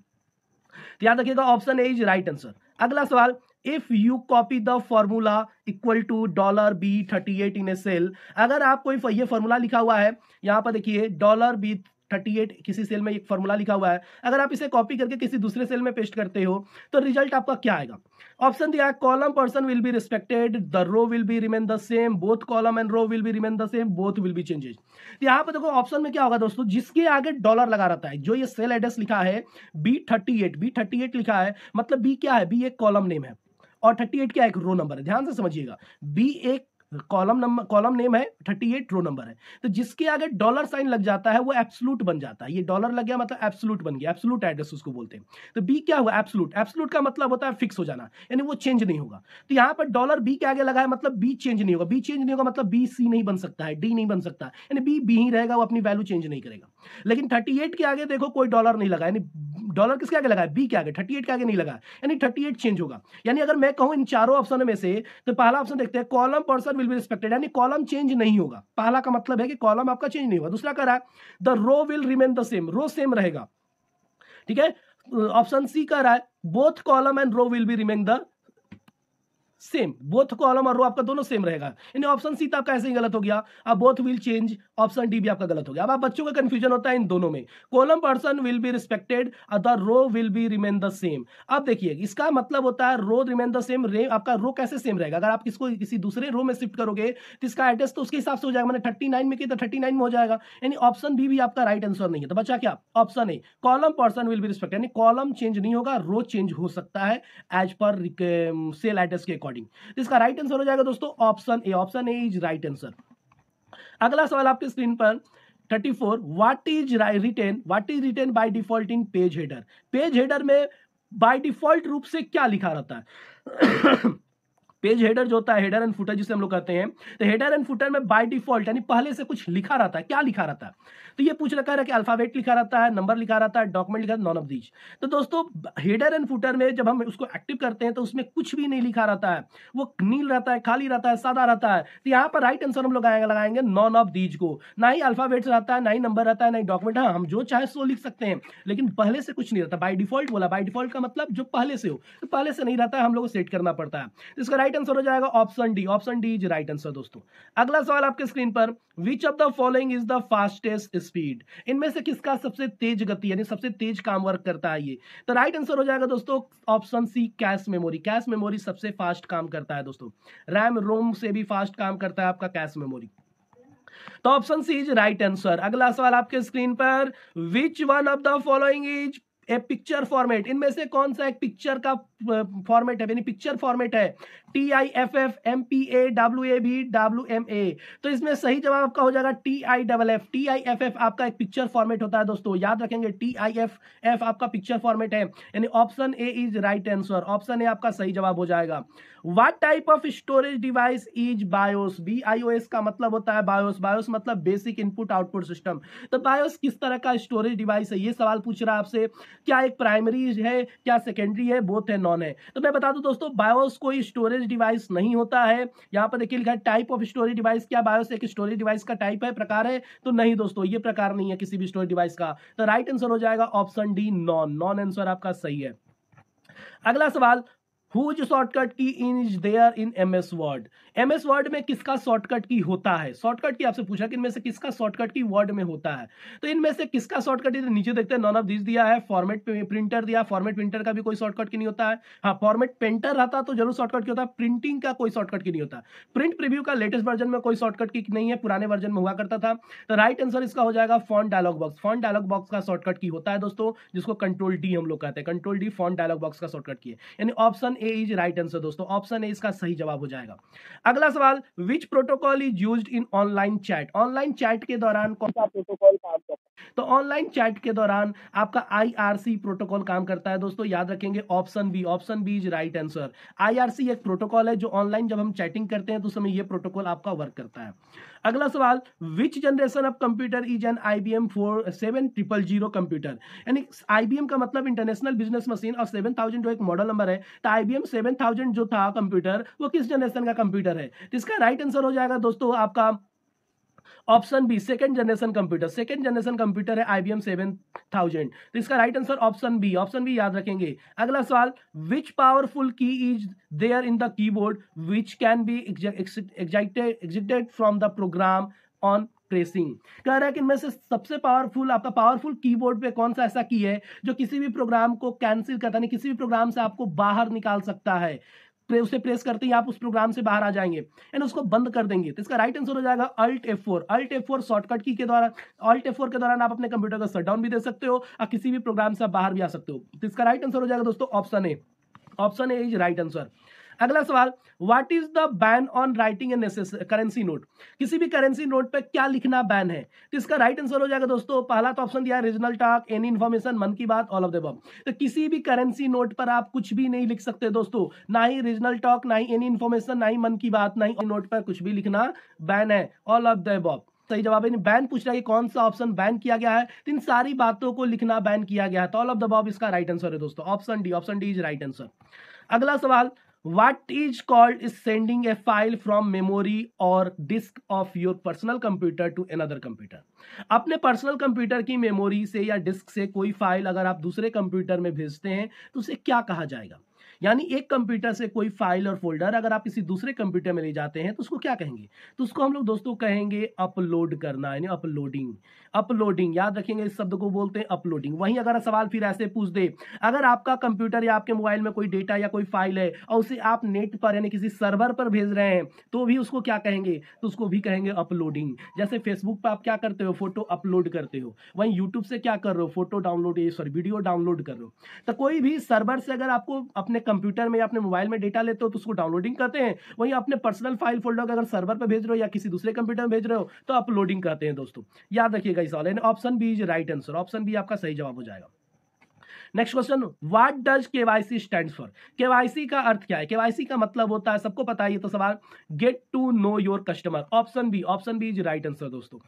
तो याद रखिएगा option A is right answer. अगला सवाल, if you copy the formula equal to $B38 in a cell, अगर आप कोई ये फॉर्मूला लिखा हुआ है, यहां पर देखिए $B38 किसी सेल में एक फॉर्मूला लिखा हुआ है, अगर आप इसे कॉपी करके किसी दूसरे सेल में पेस्ट करते हो तो रिजल्ट आपका क्या आएगा? ऑप्शन दिया है, column person will be respected, the row will be remain the same, both column and row will be remain the same, both will be changes. तो यहाँ पे देखो ऑप्शन में क्या होगा दोस्तों, जिसके आगे डॉलर लगा रहता है, जो ये सेल एड्रेस लिखा है B38 लिखा है, मतलब बी क्या है? बी एक कॉलम नेम है और 38 क्या एक रो नंबर है। ध्यान से समझिएगा, बी एक कॉलम नेम है, 38 रो नंबर है। तो जिसके आगे डॉलर साइन लग जाता है वो एब्सोल्यूट बन जाता है, ये डॉलर लग गया मतलब एब्सोल्यूट बन गया, एब्सोल्यूट एड्रेस उसको बोलते हैं। तो बी क्या हुआ? एब्सोल्यूट। एब्सोल्यूट का मतलब होता है फिक्स हो जाना, यानी वो चेंज नहीं होगा। तो यहाँ पर डॉलर बी के आगे लगा है, मतलब बी चेंज नहीं होगा। बी चेंज नहीं होगा मतलब बी सी नहीं बन सकता है, डी नहीं बन सकता, यानी बी बी ही रहेगा, वो अपनी वैल्यू चेंज नहीं करेगा। लेकिन 38 के आगे देखो कोई डॉलर नहीं लगा, यानी डॉलर किसके आगे लगा है? बी के आगे, 38 के आगे नहीं लगा, यानी 38 चेंज होगा। यानी अगर मैं कहूं इन चारों ऑप्शन में से, तो पहला ऑप्शन देखते हैं, column person will be respected, यानी कॉलम चेंज नहीं होगा। पहला का मतलब है कि कॉलम आपका चेंज नहीं होगा। दूसरा कह रहा है the row will remain the same, row same रहेगा, ठीक है। ऑप्शन सी कह रहा है both column and row will be remain the same, both column और रो आपका दोनों सेम रहेगा, यानी ऑप्शन सी तो आपका ऐसे ही गलत हो गया। अब both will change, option D भी आपका गलत हो गया। अब आप बच्चों का कंफ्यूजन होता है इन दोनों में, column person will be respected, the row will be remain the same. अब देखिए इसका मतलब होता है रो रिमेन द सेम, आपका रो कैसे सेम रहेगा? अगर आप किसको किसी दूसरे रो में शिफ्ट करोगे तो इसका एड्रेस तो उसके हिसाब से हो जाएगा, मैंने 39 में किया तो 39 में हो जाएगा, यानी ऑप्शन बी भी आपका राइट आंसर नहीं है। तो बचा क्या? Option A, column person will be respected, यानी कॉलम चेंज नहीं होगा, रो चेंज हो सकता है एज पर सेल एड्रेस के अकॉर्डिंग। इसका राइट आंसर हो जाएगा दोस्तों option A. Option A is right answer. अगला सवाल आपके स्क्रीन पर 34, what is written by default in page header? Page header में बाय डिफॉल्ट रूप से क्या लिखा रहता है? पेज हेडर जो होता है, हेडर एंड फुटर जिसे हम लोग कहते हैं, तो हेडर एंड फुटर में बाय डिफॉल्ट यानी पहले से कुछ लिखा रहता है। क्या लिखा रहता है? तो ये पूछ रखा है कि अल्फाबेट लिखा रहता है, नंबर लिखा रहता है, डॉक्यूमेंट लिखा रहता है, नॉन ऑफ दीज। तो दोस्तों हेडर एंड फुटर में जब हम उसको एक्टिव करते हैं तो उसमें कुछ भी नहीं लिखा रहता है, वो नील रहता है, खाली रहता है, सादा रहता है। तो यहाँ पर राइट आंसर हम लोग लगाएंगे नॉन ऑफ दीज को। ना ही अल्फाबेट्स रहता है, ना ही नंबर रहता है, ना ही डॉक्यूमेंट। हाँ, हम जो चाहे सो लिख सकते हैं, लेकिन पहले से कुछ नहीं रहता। बाय डिफॉल्ट बोला, बाय डिफॉल्ट का मतलब जो पहले से हो, तो पहले से नहीं रहता है, हम लोग को सेट करना पड़ता है। इसका राइट आंसर हो जाएगा option D. Option D is right answer दोस्तों। अगला सवाल आपके स्क्रीन पर, which of the following is the fastest speed? इनमें से किसका सबसे तेज गति यानी सबसे तेज काम वर्क करता है? ये तो राइट आंसर हो जाएगा दोस्तों option C, cache memory. Cache memory सबसे फास्ट काम करता है दोस्तों, रैम रोम से भी फास्ट काम करता है आपका कैश मेमोरी। तो option C is right answer. अगला सवाल आपके स्क्रीन पर, which one of the following is a picture format? इनमें से कौन सा एक पिक्चर का फॉर्मेट है, यानी पिक्चर फॉर्मेट है? TIFF, MPA, WAV, WMA। तो इसमें सही जवाब आपका हो जाएगा TIFF। TIFF आपका एक पिक्चर फॉर्मेट होता है दोस्तों, याद रखेंगे TIFF आपका पिक्चर फॉर्मेट है, यानी option A is right answer. Option ए आपका सही जवाब हो जाएगा। What type of storage device is BIOS? BIOS का मतलब होता है बायोस। बायोस मतलब बेसिक इनपुट आउटपुट सिस्टम। तो बायोस किस तरह का स्टोरेज डिवाइस है, ये सवाल पूछ रहा है आपसे। क्या एक प्राइमरी है, क्या सेकेंडरी है, बोथ है, नॉन है? तो मैं बता दूं दोस्तों, बायोस कोई स्टोरेज डिवाइस नहीं होता है। यहां पर देखिए लिखा है टाइप ऑफ स्टोरेज डिवाइस। क्या बायोस एक स्टोरेज डिवाइस का टाइप है, प्रकार है? तो नहीं दोस्तों, ये प्रकार नहीं है किसी भी स्टोरेज डिवाइस का। तो राइट आंसर हो जाएगा option D, none. None answer आपका सही है। अगला सवाल, whose shortcut key is there in MS Word. MS Word में किसका शॉर्टकट की होता है? शॉर्टकट की आपसे पूछा कि इनमें से किसका शॉर्टकट की वर्ड में होता है, तो इनमें से किसका शॉर्टकट की नीचे देखते हैं नॉन ऑफ दिस दिया है। फॉर्मेट प्रिंटर दिया, फॉर्मेट प्रिंटर का भी कोई शॉर्टकट की नहीं होता है। हाँ, फॉर्मेट पेंटर रहता तो जरूर शॉर्टकट की होता है, प्रिंटिंग का कोई शॉर्टकट की नहीं होता। प्रिंट प्रीव्यू का लेटेस्ट वर्जन में कोई शॉर्टकट की नहीं है, पुराने वर्जन में हुआ करता था। तो राइट आंसर इसका हो जाएगा font dialog box. Font dialog box का शॉर्टकट की होता है दोस्तों, जिसको कंट्रोल डी हम लोग कहते हैं। Control D font dialog box का शॉर्टकट की है, यानी option A is right answer दोस्तों। ऑप्शन ए इसका सही जवाब हो जाएगा। अगला सवाल, which protocol is used in online chat. Online chat के दौरान कौन सा प्रोटोकॉल काम करता है? तो ऑनलाइन चैट के दौरान आपका आईआरसी प्रोटोकॉल काम करता है दोस्तों, याद रखेंगे option B. Option B is right answer. IRC एक प्रोटोकॉल है जो ऑनलाइन जब हम चैटिंग करते हैं तो उस समय ये प्रोटोकॉल आपका वर्क करता है। अगला सवाल, विच generation of computer is an IBM 7000 computer. यानी IBM का मतलब इंटरनेशनल बिजनेस मशीन, और 7000 जो एक मॉडल नंबर है, तो IBM 7000 जो था कंप्यूटर वो किस जनरेशन का कंप्यूटर है? तो इसका राइट आंसर हो जाएगा दोस्तों आपका option B, second generation computer. Second generation computer है IBM 7000, तो इसका right answer option B. Option B याद रखेंगे। अगला सवाल, which powerful key is there in the keyboard which can be exited from the program on pressing. कह रहा है कि इनमें से सबसे पावरफुल, आपका पावरफुल कीबोर्ड पे कौन सा ऐसा की है जो किसी भी प्रोग्राम को कैंसिल करता नहीं, किसी भी प्रोग्राम से आपको बाहर निकाल सकता है। उसे प्रेस करते ही आप उस प्रोग्राम से बाहर आ जाएंगे एंड उसको बंद कर देंगे। तो इसका राइट आंसर हो जाएगा alt F4। Alt F4 shortcut की के द्वारा, अल्ट F4 के दौरान आप अपने कंप्यूटर का शटडाउन भी दे सकते हो और किसी भी प्रोग्राम से आप बाहर भी आ सकते हो। तो इसका राइट आंसर हो जाएगा दोस्तों option A. Option A is right answer. अगला सवाल, what is the ban on writing a currency note. किसी भी करेंसी नोट पे क्या लिखना बैन है? तो इसका राइट आंसर हो जाएगा दोस्तों, पहला तो ऑप्शन दिया है रीजनल टॉक, एनी इन्फॉर्मेशन, मन की बात, ऑल ऑफ द अबव। तो किसी भी करेंसी नोट पर आप कुछ भी नहीं लिख सकते दोस्तों, ना ही रीजनल टॉक, ना ही एनी इन्फॉर्मेशन, ना ही मन की बात, ना ही नोट पर कुछ भी लिखना बैन है, ऑल ऑफ द अबव। सही जवाब है। बैन पूछ रहा है कि कौन सा ऑप्शन बैन किया गया है, तो इन सारी बातों को लिखना बैन किया गया है, तो ऑल ऑफ द अबव इसका राइट आंसर है दोस्तों, option D. Option D is right answer. अगला सवाल, what is called is sending a file from memory or disk of your personal computer to another computer। अपने personal computer की memory से या disc से कोई फाइल अगर आप दूसरे कंप्यूटर में भेजते हैं तो उसे क्या कहा जाएगा? यानी एक कंप्यूटर से कोई फाइल और फोल्डर अगर आप किसी दूसरे कंप्यूटर में ले जाते हैं तो उसको क्या कहेंगे? तो उसको हम लोग दोस्तों कहेंगे अपलोड करना, यानी अपलोडिंग। अपलोडिंग याद रखेंगे, इस शब्द को बोलते हैं अपलोडिंग। वहीं अगर सवाल फिर ऐसे पूछ दे, अगर आपका कंप्यूटर या आपके मोबाइल में कोई डेटा या कोई फाइल है और उसे आप नेट पर यानी किसी सर्वर पर भेज रहे हैं तो भी उसको क्या कहेंगे? तो उसको भी कहेंगे अपलोडिंग। जैसे फेसबुक पर आप क्या करते हो? फोटो अपलोड करते हो। वहीं यूट्यूब से क्या कर रहे हो? Photo download, sorry video download कर रहे हो। तो कोई भी सर्वर से अगर आपको अपने कंप्यूटर में या अपने मोबाइल में डेटा लेते हो तो उसको डाउनलोडिंग करते हैं। वहीं अपने पर्सनल फाइल फोल्डर अगर सर्वर पर भेज रहे हो या किसी दूसरे कंप्यूटर में भेज रहे हो तो अपलोडिंग कहते हैं दोस्तों। याद रखिएगा इस सवाल, option B is right answer. Option B आपका सही जवाब हो जाएगा। Next question, what does KYC stands for. KYC का अर्थ क्या है? केवाईसी का मतलब होता है, सबको पता है ये तो सवाल, get to know your customer. Option B. Option B is right answer दोस्तों।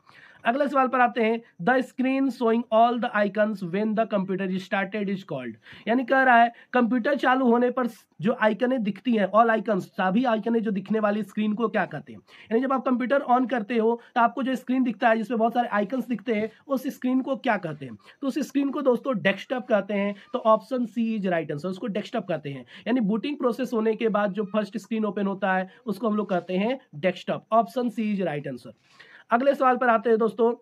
अगले सवाल पर आते हैं, the screen showing all the icons when the computer is started is called. यानी कह रहा है कंप्यूटर चालू होने पर जो आइकनें दिखती हैं, ऑल आइकन्स, सभी आइकनें जो दिखने वाली स्क्रीन को क्या कहते हैं? यानी जब आप कंप्यूटर ऑन करते हो तो आपको जो स्क्रीन दिखता है जिसमें बहुत सारे आइकन्स दिखते हैं, उस स्क्रीन को क्या कहते हैं? तो उस स्क्रीन को दोस्तों डेस्कटॉप कहते हैं। तो option C is right answer, उसको डेस्कटॉप कहते हैं। यानी बूटिंग प्रोसेस होने के बाद जो फर्स्ट स्क्रीन ओपन होता है उसको हम लोग कहते हैं desktop. Option C is right answer. अगले सवाल पर आते हैं दोस्तों,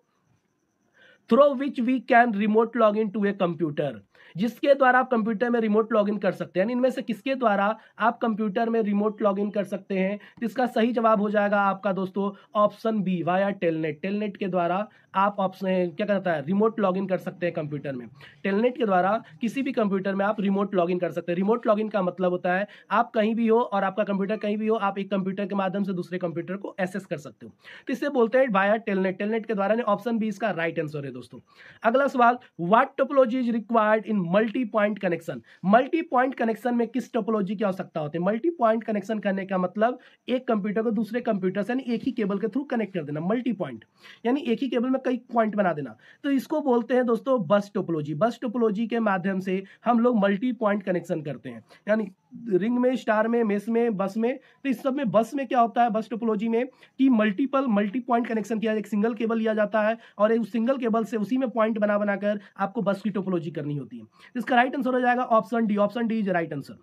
through which we can remote log in to a computer. जिसके द्वारा आप कंप्यूटर में रिमोट लॉगिन कर सकते हैं, इनमें से किसके द्वारा आप कंप्यूटर में रिमोट लॉगिन कर सकते हैं? इसका सही जवाब हो जाएगा आपका दोस्तों option B, via telnet. Telnet के द्वारा आप ऑप्शन क्या कहता है, रिमोट लॉगिन कर सकते हैं कंप्यूटर में। टेलनेट के द्वारा किसी भी कंप्यूटर में आप रिमोट लॉगिन कर सकते हैं। रिमोट लॉगिन का मतलब होता है आप कहीं भी हो और आपका कंप्यूटर कहीं भी हो, आप एक कंप्यूटर के माध्यम से दूसरे कंप्यूटर को एक्सेस कर सकते हो, तो इसे बोलते हैं वाया टेलनेट। टेलनेट के द्वारा। ऑप्शन बी इसका राइट आंसर है दोस्तों। अगला सवाल, what topology is required in multi point connection. Multi point connection में किस टोपोलॉजी की आवश्यकता होती है? मल्टी पॉइंट कनेक्शन करने का मतलब एक कंप्यूटर को दूसरे कंप्यूटर से यानी एक ही केबल के थ्रू कनेक्ट कर देना। मल्टी पॉइंट यानी एक ही केबल में कई पॉइंट बना देना, तो इसको बोलते हैं दोस्तों बस टोपोलॉजी। बस टोपोलॉजी के माध्यम से हम लोग मल्टी पॉइंट कनेक्शन करते हैं, यानी रिंग में, स्टार में, मेस में, बस में। तो इस सब में बस में क्या होता है, बस टोपोलॉजी में, कि मल्टी पॉइंट कनेक्शन किया, एक सिंगल केबल लिया जाता है और उस सिंगल केबल से उसी में पॉइंट बना बनाकर आपको बस की टोपोलॉजी करनी होती है। इसका राइट आंसर हो जाएगा option D. Option D is right answer.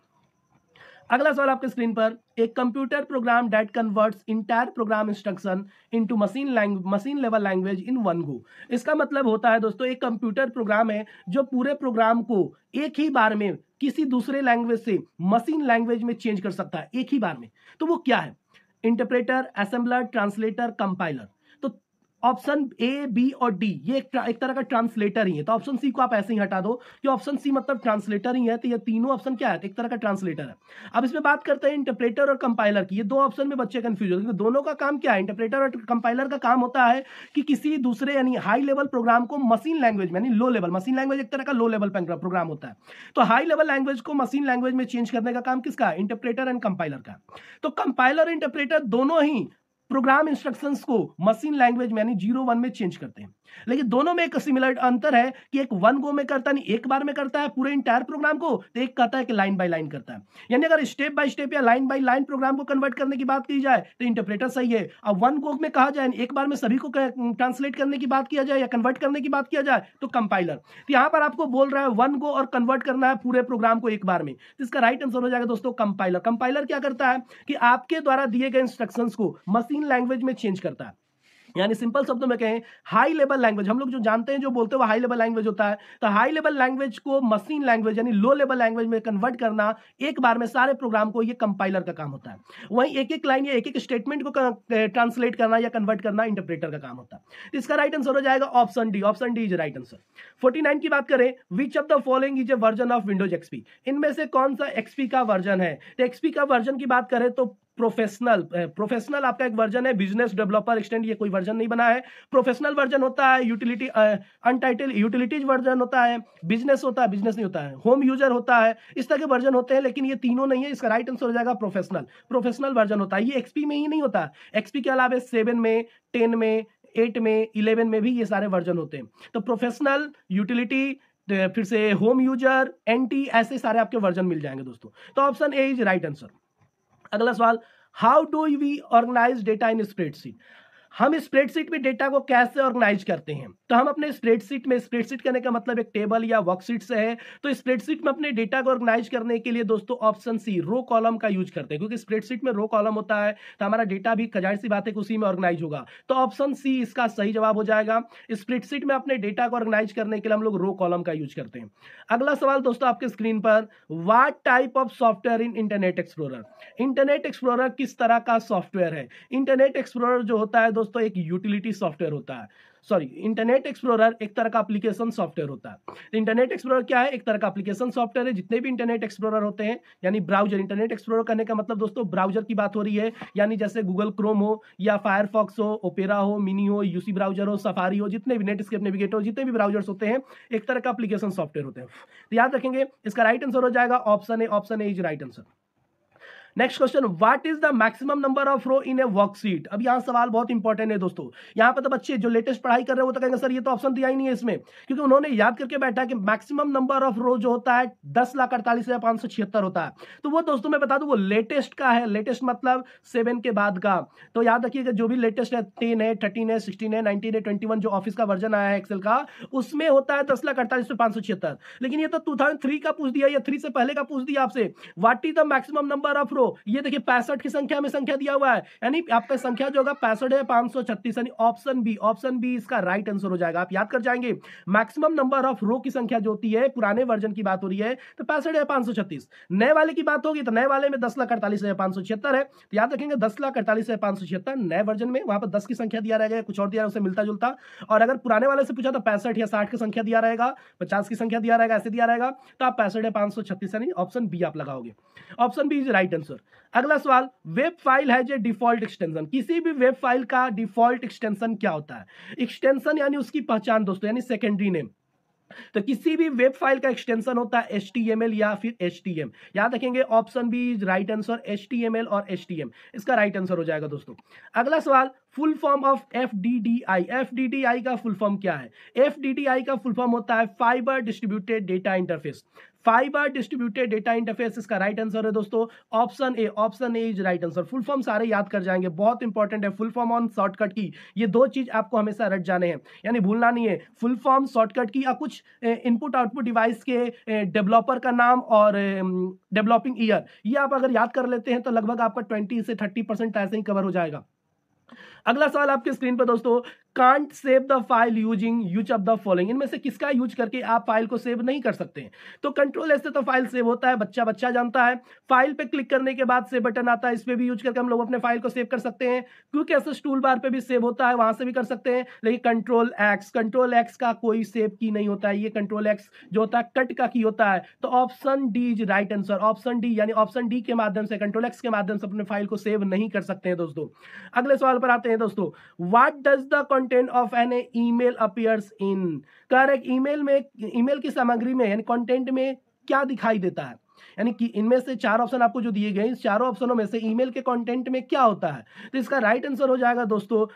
अगला सवाल आपके स्क्रीन पर, एक computer program that converts entire programme instruction into machine level language in one go. इसका मतलब होता है दोस्तों, एक कंप्यूटर प्रोग्राम है जो पूरे प्रोग्राम को एक ही बार में किसी दूसरे लैंग्वेज से मशीन लैंग्वेज में चेंज कर सकता है एक ही बार में। तो वो क्या है? Interpreter, assembler, translator, compiler. तो ऑप्शन ए, बी और डी ये एक तरह का ट्रांसलेटर ही है। तो ऑप्शन सी को आप ऐसे ही हटा दो कि ऑप्शन सी मतलब ट्रांसलेटर ही है। तो ये तीनों ऑप्शन क्या है? एक तरह का ट्रांसलेटर है। अब इसमें बात करते हैं इंटरप्रेटर और कंपाइलर की। ये दो ऑप्शन में बच्चे कंफ्यूज होते हैं। दोनों का काम क्या है? इंटरप्रेटर और कंपाइलर का काम होता है कि किसी दूसरे यानी हाई लेवल प्रोग्राम को मशीन लैंग्वेज में, यानी लो लेवल, मशीन लैंग्वेज एक तरह का लो लेवल प्रोग्राम होता है। तो हाई लेवल लैंग्वेज को मशीन लैंग्वेज में चेंज करने का काम किसका है? इंटरप्रेटर एंड कंपाइलर का। तो कंपाइलर और इंटरप्रेटर दोनों ही प्रोग्राम इंस्ट्रक्शंस को मशीन लैंग्वेज में यानी 0-1 में चेंज करते हैं। लेकिन दोनों में एक सिमिलर अंतर है कि एक वन गो में करता नहीं, एक बार में करता है पूरे इंटायर प्रोग्राम को, तो एक कहता है कि लाइन बाय लाइन करता है। यानी अगर स्टेप बाय स्टेप या लाइन बाय लाइन प्रोग्राम को कन्वर्ट करने की बात की जाए तो इंटरप्रेटर सही है। अब वन गो में कहा जाए, एक बार में सभी को ट्रांसलेट करने की बात किया जाए या कन्वर्ट करने की बात किया जाए तो कंपाइलर। तो यहां पर आपको बोल रहा है वन गो और कन्वर्ट करना है पूरे प्रोग्राम को एक बार में, तो इसका राइट आंसर हो जाएगा दोस्तों कंपाइलर। कंपाइलर क्या करता है कि आपके द्वारा दिए गए इंस्ट्रक्शंस को मशीन लैंग्वेज में चेंज करता है। यानी सिंपल शब्दों में कहें, हाई लेवल लैंग्वेज हम लोग जो जानते हैं, जो बोलते हैं वो हाई लेवल लैंग्वेज होता है। तो हाई लेवल लैंग्वेज को मशीन लैंग्वेज यानी लो लेवल लैंग्वेज में कन्वर्ट करना एक बार में सारे प्रोग्राम को, ये कंपाइलर का काम होता है। वहीं एक एक लाइन या एक एक स्टेटमेंट को ट्रांसलेट करना या कन्वर्ट करना इंटरप्रेटर का काम होता है। तो इसका राइट आंसर हो जाएगा option D. Option D is right answer. 49 की बात करें, which of the following is A version of Windows XP. इनमें से कौन सा एक्सपी का वर्जन है? तो एक्सपी का वर्जन की बात करें तो प्रोफेशनल आपका एक वर्जन है। बिजनेस डेवलपर एक्सटेंड ये कोई वर्जन नहीं बना है। प्रोफेशनल वर्जन होता है, यूटिलिटी अनटाइटल यूटिलिटीज वर्जन होता है, बिजनेस होता है, बिजनेस नहीं होता है, होम यूजर होता है, इस तरह के वर्जन होते हैं। लेकिन ये तीनों नहीं है। इसका राइट आंसर हो जाएगा प्रोफेशनल वर्जन होता है। ये एक्सपी में ही नहीं होता, एक्सपी के अलावा 7 में, 10 में, 8 में, 11 में भी ये सारे वर्जन होते हैं। तो प्रोफेशनल, यूटिलिटी, फिर से होम यूजर, एनटी, ऐसे सारे आपके वर्जन मिल जाएंगे दोस्तों। तो option A is right answer. अगला सवाल, how do we organise data in spreadsheet. हम स्प्रेडशीट में डेटा को कैसे ऑर्गेनाइज करते हैं? तो हम अपने स्प्रेडशीट में, स्प्रेडशीट करने का मतलब एक टेबल या वर्कशीट से है। तो स्प्रेडशीट में अपने डेटा को ऑर्गेनाइज करने के लिए दोस्तों ऑप्शन सी, रो कॉलम का यूज करते हैं। क्योंकि स्प्रेडशीट में रो कॉलम होता है तो हमारा डेटा भी जाहिर सी बात है कि उसी में ऑर्गेनाइज होगा। तो ऑप्शन सी इसका सही जवाब हो जाएगा। स्प्रेडशीट में अपने डेटा को ऑर्गेनाइज करने के लिए हम लोग रो कॉलम का यूज करते हैं। अगला सवाल दोस्तों आपके स्क्रीन पर, what type of software in internet explorer. Internet explorer किस तरह का सॉफ्टवेयर है? इंटरनेट एक्सप्लोरर जो होता है दोस्तों एक यूटिलिटी सॉफ्टवेयर होता है। सॉरी, इंटरनेट एक्सप्लोरर एक तरह का एप्लीकेशन सॉफ्टवेयर होता है। इंटरनेट एक्सप्लोरर क्या है? एक तरह का एप्लीकेशन सॉफ्टवेयर है। जितने भी इंटरनेट एक्सप्लोरर होते हैं यानी ब्राउजर, इंटरनेट एक्सप्लोरर करने का मतलब दोस्तों ब्राउजर की बात हो रही है। यानी जैसे गूगल क्रोम हो या फायरफॉक्स हो, ओपेरा हो, मिनी हो, यूसी ब्राउजर हो, सफारी हो, जितने भी नेटस्केप, नेविगेटर हो, जितने भी ब्राउजर्स होते हैं एक तरह का एप्लीकेशन सॉफ्टवेयर होते हैं। तो याद रखेंगे इसका राइट आंसर हो जाएगा option A. Option A is right answer. Next question, what is the maximum number of row in a worksheet. अब यहाँ सवाल बहुत इंपॉर्टेंट है दोस्तों। यहाँ पर तो बच्चे जो लेटेस्ट पढ़ाई कर रहे हैं वो तो कहेंगे सर ये तो ऑप्शन दिया ही नहीं है इसमें, क्योंकि उन्होंने याद करके बैठा है कि मैक्सिमम नंबर ऑफ रो जो होता है 10,48,576 होता है। तो वो दोस्तों मैं बता दूं वो लेटेस्ट का है। लेटेस्ट मतलब 7 के बाद का। तो याद रखिएगा जो भी लेटेस्ट है 10 है, 13 है, 16 है, 19 है, 21 जो ऑफिस का वर्जन आया है एक्सेल का, उसमें होता है 10,48,576। लेकिन ये तो 2003 का पूछ दिया या 3 से पहले का पूछ दिया आपसे। What is the maximum number of row. ये देखिए 65 की संख्या में संख्या दिया हुआ है, यानी आपका संख्या जो होगा 65 है 536, यानी ऑप्शन बी। ऑप्शन बी इसका राइट आंसर हो जाएगा। आप याद कर जाएंगे मैक्सिमम नंबर ऑफ रो की संख्या जो होती है, पुराने वर्जन की बात हो रही है तो 65 है 536। नए वाले की बात होगी तो नए वाले में 10,48,576 है। तो याद रखेंगे 10,48,576 नए वर्जन में, वहां पर 10 की संख्या दिया रहेगा, कुछ और दिया उसे मिलता जुलता। और अगर पुराने वाले से पूछा तो 65 या 60 की संख्या दिया रहेगा, 50 की संख्या दिया रहेगा, ऐसे दिया रहेगा। तो आप 65 है 536 यानी ऑप्शन बी आप लगाओगे। Option B is right answer. अगला सवाल, web file has a default extension. किसी भी वेब फाइल का डिफॉल्ट एक्सटेंशन क्या होता है? एक्सटेंशन यानी उसकी पहचान दोस्तों, यानी सेकेंडरी नेम। तो किसी भी वेब फाइल का एक्सटेंशन होता है HTML या फिर HTM। याद रखेंगे option B is right answer, HTML और HTM इसका राइट आंसर हो जाएगा दोस्तों। अगला सवाल, full form of FDDI। FDDI का फुल फॉर्म क्या है? FDDI का फुल फॉर्म होता है fibre distributed data interface. Fibre distributed data interface इसका राइट आंसर है दोस्तों option A. Option A is right answer. Full form सारे याद कर जाएंगे, बहुत इंपॉर्टेंट है फुल फॉर्म और शॉर्टकट की। ये दो चीज आपको हमेशा रट जाने हैं, यानी भूलना नहीं है। फुल फॉर्म, शॉर्टकट की, या कुछ इनपुट आउटपुट डिवाइस के डेवलपर का नाम और डेवलपिंग ईयर, ये आप अगर याद कर लेते हैं तो लगभग आपका 20 से 30% ऐसे ही कवर हो जाएगा। अगला सवाल आपके स्क्रीन पर दोस्तों, can't save the file using use of the following. इनमें से किसका यूज करके आप फाइल को सेव नहीं कर सकते हैं? तो कंट्रोल एस से तो फाइल सेव होता है, बच्चा बच्चा जानता है। फाइल पे क्लिक करने के बाद सेव बटन आता है, इस पे भी यूज करके हम लोग अपने फाइल को सेव कर सकते हैं। क्विक एक्सेस टूल बार पे भी सेव होता है, वहां से भी कर सकते हैं। लेकिन कंट्रोल एक्स का कोई सेव की नहीं होता है, ये कंट्रोल एक्स जो होता है कट का की होता है। तो option D is right answer. Option D, यानी ऑप्शन डी के माध्यम से, कंट्रोल एक्स के माध्यम से अपने फाइल को सेव नहीं कर सकते हैं दोस्तों। अगले सवाल पर आते हैं दोस्तों, what does the content of an email appears in. Correct, email की सामग्री में यानी कंटेंट में क्या दिखाई देता है? यानी कि इनमें से चार ऑप्शन आपको जो दिए गए, इस चारों ऑप्शनों में से ईमेल के कंटेंट में क्या होता है? तो इसका राइट आंसर हो जाएगा दोस्तों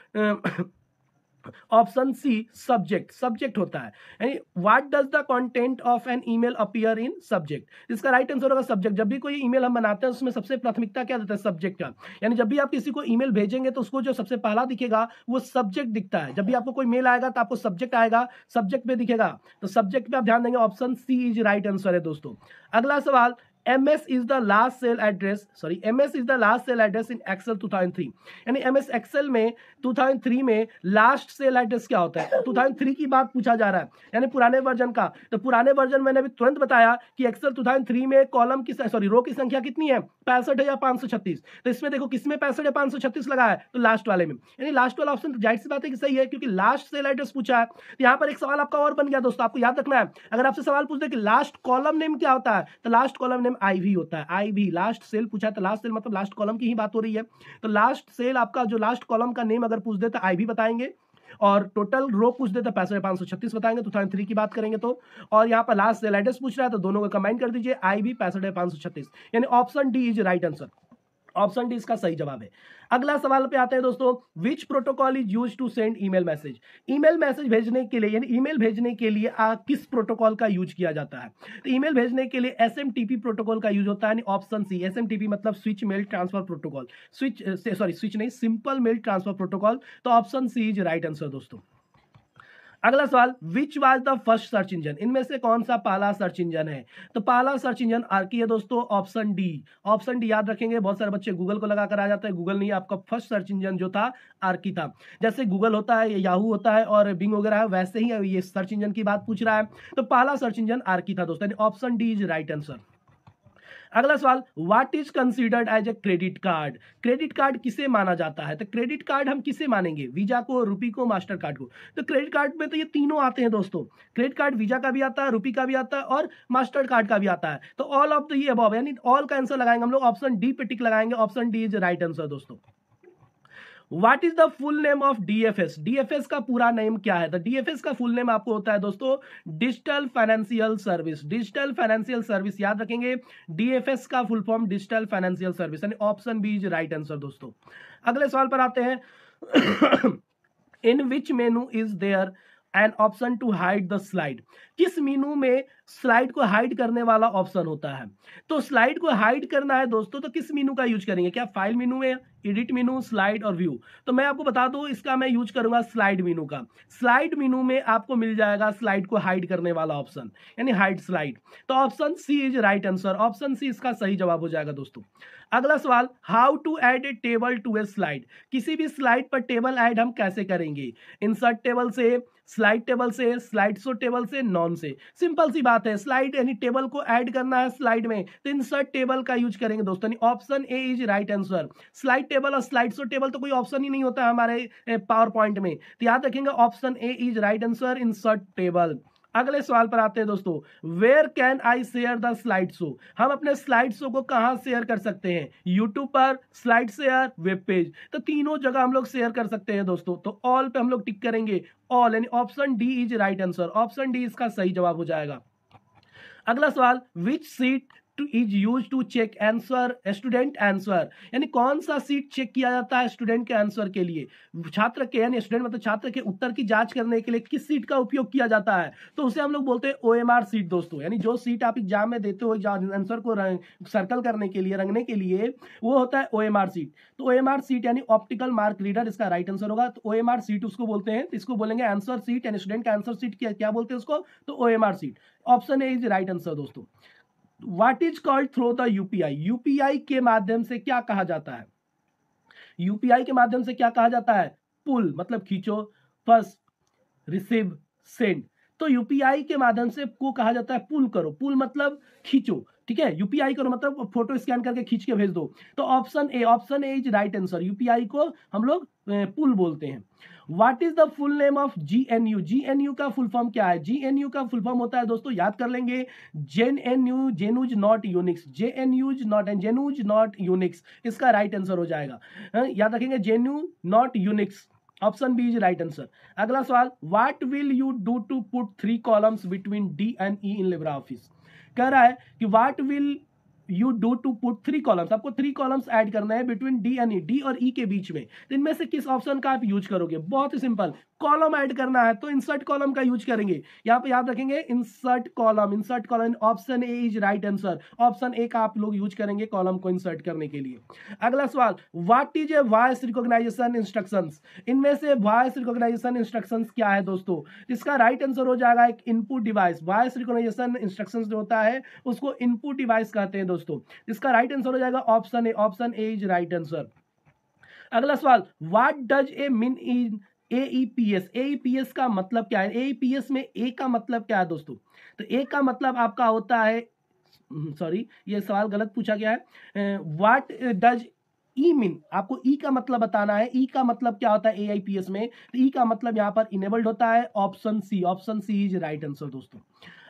ऑप्शन सी, सब्जेक्ट। सब्जेक्ट होता है, यानी what does the content of an email appear in subject. इसका राइट आंसर होगा सब्जेक्ट। जब भी कोई ईमेल हम बनाते हैं उसमें सबसे प्राथमिकता क्या देता है? सब्जेक्ट का। यानी जब भी आप किसी को ईमेल भेजेंगे तो उसको जो सबसे पहला दिखेगा वो सब्जेक्ट दिखता है। जब भी आपको कोई मेल आएगा तो आपको सब्जेक्ट आएगा, सब्जेक्ट पे दिखेगा, तो सब्जेक्ट पे आप ध्यान देंगे। Option C is right answer है दोस्तों। अगला सवाल, MS is the last cell address, MS is the last cell address in Excel 2003। यानी MS Excel में 2003 में लास्ट सेल एड्रेस क्या होता है? 2003 की बात पूछा जा रहा है, यानी पुराने वर्जन का। तो पुराने वर्जन मैंने अभी तुरंत बताया कि एक्सेल 2003 में कॉलम की रो की संख्या कितनी है? 65 है या 536। तो इसमें देखो किसमें 65 या 536 लगा है? तो लास्ट वाले में, यानी लास्ट वाला ऑप्शन जाहिर सी बात है कि सही है, क्योंकि लास्ट सेल एड्रेस पूछा है। तो यहाँ पर एक सवाल आपका और बन गया दोस्तों, आपको याद रखना है। अगर आपसे सवाल पूछ दे कि लास्ट कॉलम नेम क्या होता है, तो लास्ट कॉलम नेम IV होता है। IV, लास्ट सेल पूछा है तो लास्ट सेल मतलब लास्ट कॉलम की ही बात हो रही है। तो लास्ट सेल आपका जो लास्ट कॉलम का नेम अगर पूछ दे तो IV बताएंगे, और टोटल रो पूछ दे तो 65 536 बताएंगे, 2003 की बात करेंगे तो। और यहाँ पर लास्ट सेल एड्रेस पूछ रहा है तो दोनों को कंबाइन कर दीजिए, IV 65 536, यानी option D is right answer. Option D इसका सही जवाब है। अगला सवाल पे आते हैं दोस्तों, which protocol is use to send email message. Email message भेजने के लिए, यानी ईमेल भेजने के लिए किस प्रोटोकॉल का यूज किया जाता है? तो ईमेल भेजने के लिए SMTP प्रोटोकॉल का यूज होता है, यानी ऑप्शन सी। SMTP मतलब switch mail transfer protocol, switch नहीं, सिंपल मेल ट्रांसफर प्रोटोकॉल। तो option C is right answer दोस्तों। अगला सवाल, which was the first search engine. इनमें से कौन सा पहला सर्च इंजन है? तो पहला सर्च इंजन आर्की है दोस्तों, ऑप्शन डी। ऑप्शन डी याद रखेंगे, बहुत सारे बच्चे गूगल को लगाकर आ जाते हैं, गूगल नहीं, आपका फर्स्ट सर्च इंजन जो था आर्की था। जैसे गूगल होता है, याहू होता है और बिंग वगैरह है, वैसे ही ये सर्च इंजन की बात पूछ रहा है। तो पहला सर्च इंजन आर्की था दोस्तों, option D is right answer. अगला सवाल, what is considered as a credit card. Credit card किसे माना जाता है? तो क्रेडिट कार्ड हम किसे मानेंगे? वीजा को, रुपी को, मास्टर कार्ड को। तो क्रेडिट कार्ड में तो ये तीनों आते हैं दोस्तों। क्रेडिट कार्ड वीजा का भी आता है, रुपी का भी आता है और मास्टर कार्ड का भी आता है। तो ऑल ऑफ द अबव, यानी ऑल का आंसर लगाएंगे हम लोग, ऑप्शन डी पे टिक लगाएंगे। Option D is right answer दोस्तों। What is the full name of DFS। DFS का पूरा नेम क्या है? तो DFS का फुल नेम आपको होता है दोस्तों digital financial service. Digital financial service याद रखेंगे, DFS का full form digital financial service, यानी option B is right answer दोस्तों। अगले सवाल पर आते हैं, in which menu is there an option to hide the slide. किस मेनू में स्लाइड को हाइड करने वाला ऑप्शन होता है? तो स्लाइड को हाइड करना है दोस्तों तो किस मेनू का यूज करेंगे? क्या फाइल मेनू में, एडिट मेनू, स्लाइड और व्यू? तो मैं आपको बता दूं, इसका मैं यूज करूंगा स्लाइड मेनू का। स्लाइड मेनू में आपको मिल जाएगा स्लाइड को हाइड करने वाला ऑप्शन, यानी हाइड स्लाइड। तो option C is right answer. Option C इसका सही जवाब हो जाएगा दोस्तों। अगला सवाल, how to add a table to a slide. किसी भी स्लाइड पर टेबल ऐड हम कैसे करेंगे? इंसर्ट टेबल से, स्लाइड टेबल से, स्लाइड शो टेबल से, नॉन से। सिंपल सी बात है, स्लाइड यानी टेबल को ऐड करना है स्लाइड में, तो इंसर्ट टेबल का यूज करेंगे दोस्तों, option A is right answer. Slide table और स्लाइड शो टेबल तो कोई ऑप्शन ही नहीं होता है हमारे पावर पॉइंट में, तो याद रखेंगे option A is right answer, insert table. अगले सवाल पर आते हैं दोस्तों, where can I share the slide show. हम अपने स्लाइड शो को कहां शेयर कर सकते हैं? यूट्यूब पर, स्लाइड शेयर, वेब पेज। तो तीनों जगह हम लोग शेयर कर सकते हैं दोस्तों। तो ऑल पे हम लोग टिक करेंगे, ऑल, यानी option D is right answer. Option D इसका सही जवाब हो जाएगा। अगला सवाल, which sheet is use to check answer student answer, यानी कौन सा सीट चेक किया जाता है स्टूडेंट के आंसर के लिए, छात्र के यानी स्टूडेंट मतलब छात्र के उत्तर की जांच करने के लिए किस सीट का उपयोग किया जाता है, तो उसे हम लोग बोलते हैं ओएमआर सीट दोस्तों। यानी जो सीट आप एग्जाम में देते हो आंसर को सर्कल करने के लिए, रंगने के लिए, वो होता है ओएमआर सीट। तो ओएमआर सीट यानी ऑप्टिकल मार्क रीडर इसका राइट आंसर होगा। तो ओएमआर सीट उसको बोलते हैं, इसको बोलेंगे आंसर सीट, यानी स्टूडेंट का आंसर सीट क्या बोलते हैं उसको, तो OMR sheet. Option A is right answer दोस्तों। What is called through the UPI, UPI के माध्यम से क्या कहा जाता है, यूपीआई के माध्यम से क्या कहा जाता है, पुल मतलब खींचो, फर्स्ट रिसीव सेंड। तो यूपीआई के माध्यम से को कहा जाता है पुल करो, पुल मतलब खींचो, ठीक है, यूपीआई करो मतलब फोटो स्कैन करके खींच के भेज दो। तो option A is right answer, UPI को हम लोग पुल बोलते हैं। What is the full name of GNU, GNU का फुल फॉर्म क्या है, जीएनयू का फुल फॉर्म होता है दोस्तों, याद कर लेंगे, GNU GNU's not Unix, GNU's not and GNU's not Unix, इसका राइट आंसर हो जाएगा। याद रखेंगे GNU not Unix, option B is right answer. अगला सवाल, what will you do to put 3 columns between D and E in Libre Office, कह रहा है कि what will you do to put 3 columns, आपको 3 कॉलम्स ऐड करना है between D and E, D और ई के बीच में, तो इनमें से किस ऑप्शन का आप यूज करोगे, बहुत ही सिंपल, कॉलम ऐड करना है तो इंसर्ट कॉलम का यूज करेंगे, यहां पे याद रखेंगे insert column, insert column, option A is right answer, option ए का आप लोग यूज करेंगे कॉलम को इंसर्ट करने के लिए। अगला सवाल, what is a voice recognisation instructions, इनमें से वॉइस रिकॉग्नाइजेशन इंस्ट्रक्शंस क्या है दोस्तों, इसका राइट आंसर हो जाएगा एक input device, voice recognisation instructions जो होता है उसको इनपुट डिवाइस कहते हैं दोस्तों, इसका राइट आंसर हो जाएगा option A, option A is right answer. अगला सवाल, what does a mean in AEPS, AEPS का मतलब क्या है, एईपीएस में ए का मतलब क्या है दोस्तों, तो ए का मतलब आपका होता है, सॉरी ये सवाल गलत पूछा गया है, व्हाट डज ई मीन, आपको ई का मतलब बताना है, ई का मतलब क्या होता है एआईपीएस में, तो ई का मतलब यहां पर इनेबल्ड होता है, option C, option C is right answer दोस्तों।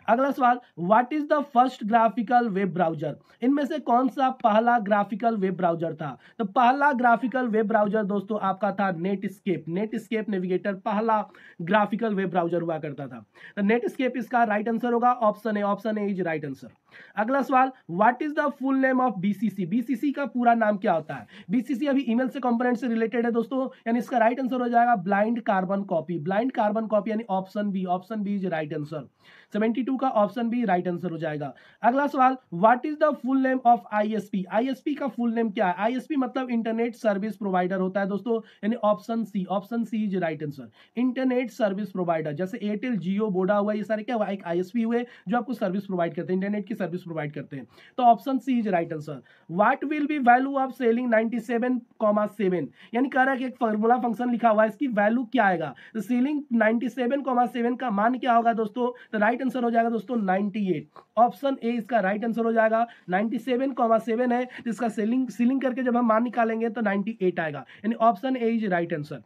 अगला सवाल, what is the first graphical web browser, इनमें से कौन सा पहला ग्राफिकल वेब ब्राउजर था, तो पहला ग्राफिकल वेब ब्राउजर दोस्तों आपका था नेटस्केप, नेटस्केप नेविगेटर पहला ग्राफिकल वेब ब्राउजर हुआ करता था, तो नेटस्केप इसका राइट आंसर होगा, option A, option A is right answer. अगला सवाल, what is the full name of BCC, BCC का पूरा नाम क्या होता है, बीसीसी अभी ईमेल से कंपोनेंट से रिलेटेड है दोस्तों, यानी इसका राइट आंसर हो जाएगा blind carbon copy, blind carbon copy यानी option B, option B is right answer, 72 का ऑप्शन बी राइट आंसर हो जाएगा। अगला सवाल, what is the full name of ISP, ISP का फुल नेम क्या है, आईएसपी मतलब इंटरनेट सर्विस प्रोवाइडर होता है दोस्तों, यानी option C, option C is right answer, internet service provider, जैसे एयरटेल जियो वोडा हुआ, ये सारे क्या हुआ, एक आईएसपी हुए जो आपको सर्विस प्रोवाइड करते हैं, इंटरनेट की सर्विस प्रोवाइड करते हैं, तो option C is right answer. What will be value of ceiling 97,7, यानी कह रहा है कि एक फार्मूला फंक्शन लिखा हुआ है, इसकी वैल्यू क्या आएगा, तो सेलिंग 97,7 का मान क्या होगा दोस्तों, तो राइट आंसर हो जाएगा दोस्तों 98, ऑप्शन ए इसका राइट आंसर हो जाएगा, 97,7 है, इसका सीलिंग करके जब हम मान निकालेंगे तो 98 आएगा, यानी option A is right answer.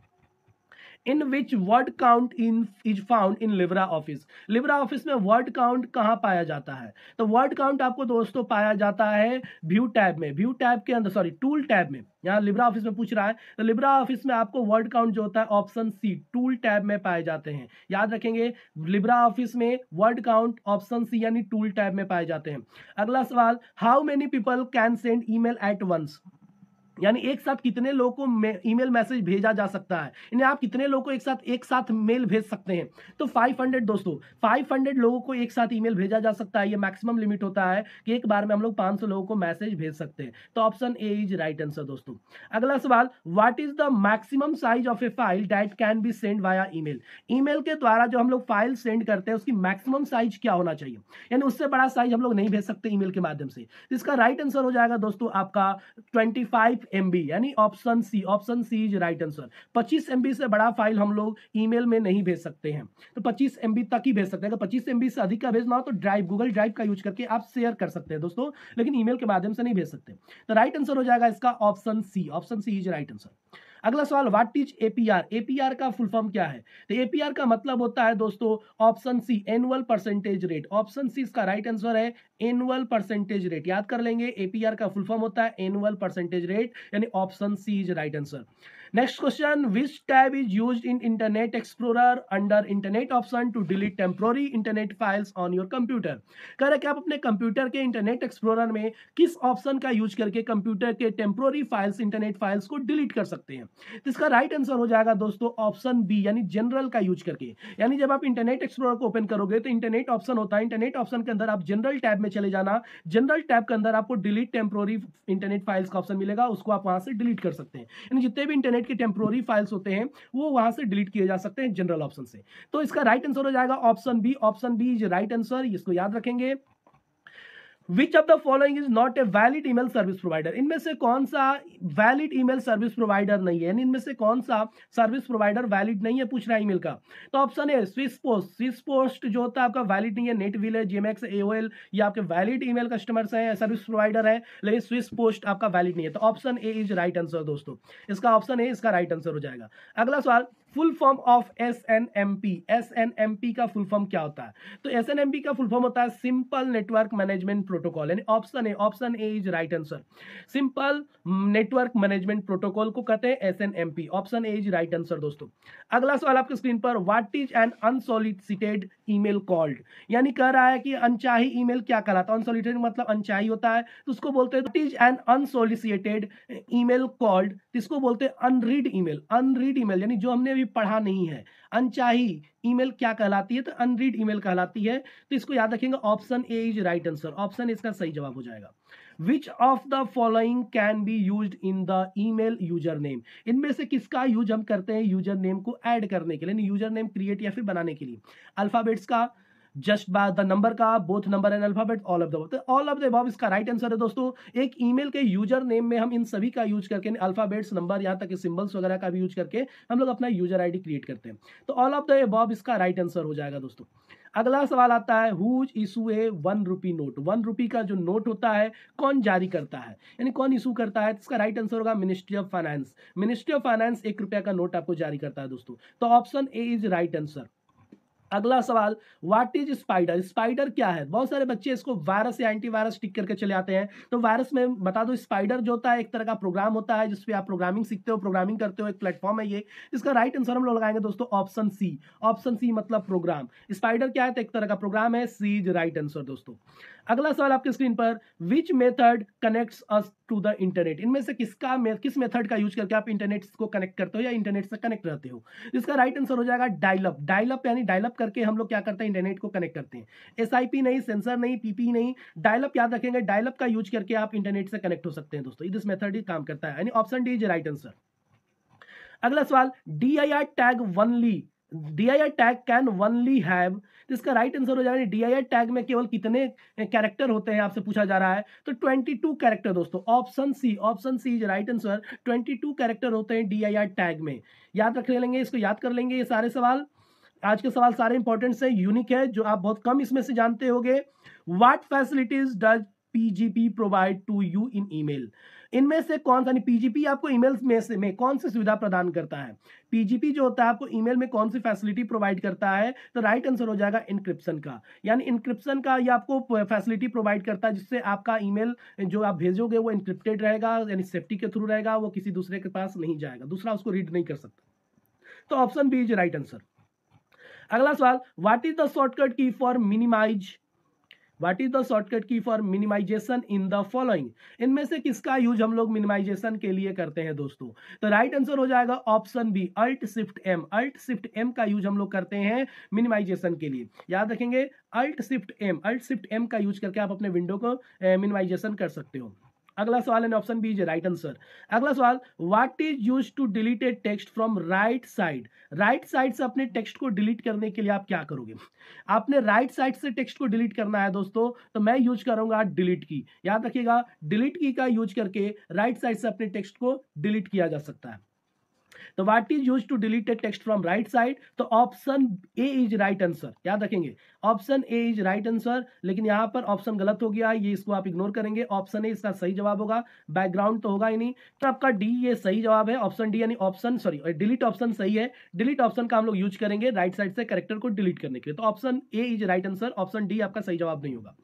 In which word count in is found in Libre office, Libra office में वर्ड काउंट कहां पाया जाता है, तो वर्ड काउंट आपको दोस्तों पाया जाता है व्यू टैब में, व्यू टैब के अंदर, सॉरी टूल टैब में, यहाँ लिब्रा ऑफिस में पूछ रहा है, तो लिब्रा ऑफिस में आपको वर्ड काउंट जो होता है ऑप्शन सी टूल टैब में पाए जाते हैं, याद रखेंगे लिब्रा ऑफिस में वर्ड काउंट ऑप्शन सी यानी टूल टैब में पाए जाते हैं। अगला सवाल, how many people can send email at once, यानी एक साथ कितने लोगों को ईमेल मैसेज भेजा जा सकता है, यानी आप कितने लोगों को एक साथ मेल भेज सकते हैं, तो 500 दोस्तों, 500 लोगों को एक साथ ईमेल भेजा जा सकता है, ये मैक्सिमम लिमिट होता है कि एक बार में हम लोग 500 लोगों को मैसेज भेज सकते हैं, तो option A is right answer दोस्तों। अगला सवाल, what is the maximum size of A file that can be send via email, email के द्वारा जो हम लोग फाइल सेंड करते हैं उसकी मैक्सिमम साइज क्या होना चाहिए, यानी उससे बड़ा साइज हम लोग नहीं भेज सकते ईमेल के माध्यम से, इसका राइट आंसर हो जाएगा दोस्तों आपका 25 MB, यानी option C, option C is right answer. 25 MB से बड़ा फाइल हम लोग ईमेल में नहीं भेज सकते हैं, तो 25 MB तक ही भेज सकते हैं, अगर 25 MB से अधिक का भेजना हो तो ड्राइव, गूगल ड्राइव का यूज करके आप शेयर कर सकते हैं दोस्तों, लेकिन ईमेल के माध्यम से नहीं भेज सकते, तो राइट आंसर हो जाएगा इसका option C, option C is right answer. अगला सवाल, व्हाट इज एपीआर, एपीआर का फुल फॉर्म क्या है, तो एपीआर का मतलब होता है दोस्तों option C annual percentage rate, option C इसका राइट आंसर है एनुअल परसेंटेज रेट, याद कर लेंगे एपीआर का फुल फॉर्म होता है एनुअल परसेंटेज रेट, यानी option C is right answer. Next question, which tab is used in internet explorer under internet option to delete temporary internet files on your computer. कह रहे कि आप अपने computer के internet explorer में किस option का यूज करके कंप्यूटर के टेम्पोररी फाइल्स, इंटरनेट फाइल्स को डिलीट कर सकते हैं। तो इसका राइट आंसर हो जाएगा दोस्तों ऑप्शन बी, यानी जनरल का यूज करके। यानी जब आप इंटरनेट एक्सप्लोरर को ओपन करोगे तो इंटरनेट ऑप्शन होता है, इंटरनेट ऑप्शन के अंदर आप जनरल टैब में चले जाना, जनरल टैब के अंदर आपको डिलीट टेम्पोररी इंटरनेट फाइल्स का ऑप्शन मिलेगा, उसको आप वहां से डिलीट कर सकते हैं। यानी जितने भी इंटरनेट के टेम्पोररी फाइल्स होते हैं वो वहां से डिलीट किए जा सकते हैं जनरल ऑप्शन से। तो इसका राइट आंसर हो जाएगा option B, option B is right answer, इसको याद रखेंगे। Which of the following is not a valid email service provider? इनमें से कौन सा वैलिड ईमेल सर्विस प्रोवाइडर नहीं है, यानी इनमें से कौन सा सर्विस प्रोवाइडर वैलिड नहीं है पूछ रहा है ईमेल का। तो ऑप्शन है स्विस पोस्ट, स्विस पोस्ट जो होता है आपका वैलिड नहीं है, नेटविल है, जेमैक्स, एओएल, ये आपके वैलिड ईमेल कस्टमर्स हैं, सर्विस प्रोवाइडर है, लेकिन स्विस पोस्ट आपका वैलिड नहीं है। तो option A is right answer दोस्तों, इसका ऑप्शन ए इसका राइट आंसर हो जाएगा। अगला सवाल, full form of SNMP, SNMP का फुल फॉर्म क्या होता है? तो एसएनएमपी का फुल फॉर्म होता है सिंपल नेटवर्क मैनेजमेंट प्रोटोकॉल, यानी option A is right answer. Simple network management protocol को कहते हैं SNMP, option A is right answer दोस्तों। अगला सवाल आपके स्क्रीन पर, what is an unsolicited email called, यानी कह रहा है कि अनचाही ईमेल क्या कहलाता है। अनसॉलिसिटेड मतलब अनचाही होता है, तो उसको बोलते हैं what is an unsolicited email called, इसको बोलते हैं अनरीड ईमेल। अनरीड ईमेल यानी जो हमने अभी पढ़ा नहीं है, अनचाही ईमेल क्या कहलाती है? तो अनरीड ईमेल कहलाती है। तो इसको याद रखेंगे, option A is right answer, option इसका सही जवाब हो जाएगा। Which of the following can be used in the email user name, इनमें से किसका यूज हम करते हैं यूजर नेम को ऐड करने के लिए, यूजर नेम क्रिएट या फिर बनाने के लिए? अल्फाबेट्स का, जस्ट बाय द नंबर का, both number and alphabet, all of the above. All of the above इसका राइट आंसर है दोस्तों। एक ईमेल के यूजर नेम में हम इन सभी का यूज करके, अल्फाबेट्स, नंबर, यहाँ तक कि सिंबल्स वगैरह का भी यूज करके हम लोग अपना यूजर आईडी क्रिएट करते हैं। तो ऑल ऑफ द अबव इसका राइट आंसर हो जाएगा दोस्तों। अगला सवाल आता है, whose issue a 1 rupee note, 1 rupee का जो नोट होता है कौन जारी करता है, यानी कौन इशू करता है? इसका राइट आंसर होगा ministry of finance. Ministry of finance 1 रुपया का नोट आपको जारी करता है दोस्तों। तो option A is right answer. अगला सवाल, व्हाट इज स्पाइडर, स्पाइडर क्या है? बहुत सारे बच्चे इसको वायरस या एंटीवायरस टिक करके चले आते हैं। तो वायरस में बता दो, स्पाइडर जो होता है एक तरह का प्रोग्राम होता है जिसपे आप प्रोग्रामिंग सीखते हो, प्रोग्रामिंग करते हो, एक प्लेटफॉर्म है ये। इसका राइट आंसर हम लोग लगाएंगे दोस्तों ऑप्शन सी, ऑप्शन सी मतलब प्रोग्राम। स्पाइडर क्या है? तो एक तरह का प्रोग्राम है, सी इज राइट आंसर दोस्तों। अगला सवाल आपके स्क्रीन पर, which method connects us to the internet, इनमें से किस मेथड का यूज करके आप इंटरनेट को कनेक्ट करते हो या इंटरनेट से कनेक्ट रहते हो? इसका राइट आंसर हो जाएगा डायलअप। डायलअप यानी डायलअप करके हम लोग क्या करते हैं, इंटरनेट को कनेक्ट करते हैं। एसआईपी नहीं, सेंसर नहीं, पीपी नहीं, डायलअप याद रखेंगे। डायलअप का यूज करके आप इंटरनेट से कनेक्ट हो सकते हैं दोस्तों। दिस मेथड ही काम करता है, यानी option D is right answer. अगला सवाल, DIR tag only, DIR tag can only have, तो इसका राइट आंसर हो जाएगा DIR टैग में केवल कितने कैरेक्टर होते हैं आपसे पूछा जा रहा है। तो 22 कैरेक्टर दोस्तों, option C is right answer. 22 character होते हैं DIR टैग में। याद रख लेंगे, इसको याद कर लेंगे। ये सारे सवाल, आज के सवाल सारे इंपॉर्टेंट है, यूनिक है, जो आप बहुत कम इसमें से जानते होंगे। What facilities does PGP provide to you in email, इनमें से कौन सा, PGP आपको ईमेल में कौन सी सुविधा प्रदान करता है? PGP जो होता है आपको ईमेल में कौन सी फैसिलिटी प्रोवाइड करता है? तो राइट आंसर हो जाएगा इंक्रिप्शन का, यानी इंक्रिप्शन का ये आपको फैसिलिटी प्रोवाइड करता है जिससे आपका ईमेल जो आप भेजोगे वो इंक्रिप्टेड रहेगा, यानी सेफ्टी के थ्रू रहेगा, वो किसी दूसरे के पास नहीं जाएगा, दूसरा उसको रीड नहीं कर सकता। तो option B is right answer. अगला सवाल, what is the shortcut key for minimize, what is the shortcut key for minimization in the following, इनमें से किसका यूज हम लोग मिनिमाइजेशन के लिए करते हैं दोस्तों? तो राइट आंसर हो जाएगा option B, alt shift M. Alt shift M का यूज हम लोग करते हैं मिनिमाइजेशन के लिए, याद रखेंगे alt shift M. Alt shift M का यूज करके आप अपने विंडो को मिनिमाइजेशन कर सकते हो। अगला सवाल है option B is right answer. अगला सवाल, what is use to delete a text from right side, right side से अपने टेक्स्ट को डिलीट करने के लिए आप क्या करोगे? आपने राइट साइड से टेक्स्ट को डिलीट करना है दोस्तों, तो मैं यूज करूंगा डिलीट की। याद रखिएगा, डिलीट की का यूज करके राइट साइड से अपने टेक्स्ट को डिलीट किया जा सकता है। तो what is use to delete a text from right side, तो option A is right answer. याद रखेंगे option A is right answer, लेकिन यहां पर ऑप्शन गलत हो गया है, ये इसको आप इग्नोर करेंगे। ऑप्शन ए इसका सही जवाब होगा, बैकग्राउंड तो होगा ही नहीं, तो आपका डी ये सही जवाब है, ऑप्शन डी, यानी ऑप्शन डिलीट ऑप्शन सही है। डिलीट ऑप्शन का हम लोग यूज करेंगे राइट साइड से कैरेक्टर को डिलीट करने के लिए। तो option A is right answer, option D आपका सही जवाब नहीं होगा।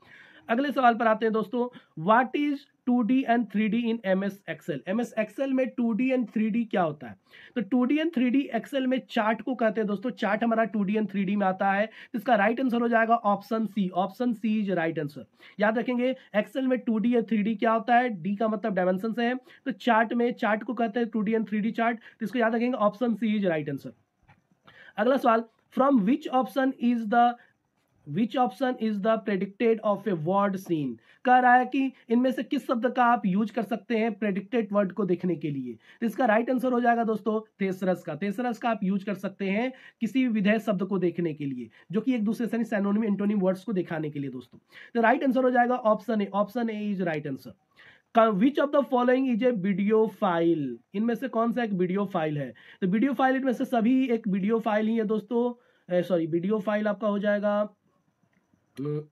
अगले सवाल पर आते हैं दोस्तों, what is 2D and 3D in MS Excel. MS Excel में 2D एंड 3D क्या होता है? तो 2D एंड 3D एक्सेल में चार्ट को कहते हैं दोस्तों। चार्ट हमारा 2D एंड 3D में आता है, तो इसका राइट आंसर हो जाएगा option C. Option C is right answer. याद रखेंगे एक्सेल में 2D या 3D क्या होता है, डी का मतलब डायमेंशन से है, तो चार्ट में चार्ट को कहते हैं 2D एंड 3D चार्ट, तो इसको याद रखेंगे option C is right answer. अगला सवाल, from which option is the predicted of a word seen. कह रहा है कि इनमें से किस शब्द का आप यूज कर सकते हैं प्रेडिक्टेड वर्ड को देखने के लिए। तो इसका राइट आंसर हो जाएगा दोस्तों थेसरस का। थेसरस का आप यूज कर सकते हैं किसी भी विधेय शब्द को देखने के लिए, जो कि एक दूसरे से सैनोनिम एंटोनिम वर्ड्स को दिखाने के लिए दोस्तों। तो राइट आंसर हो जाएगा option A. Option A is right answer. Which of the following is A video file. इनमें से कौन सा एक वीडियो फाइल है? तो वीडियो फाइल इनमें से सभी एक वीडियो फाइल ही है दोस्तों। सॉरी, वीडियो फाइल आपका हो जाएगा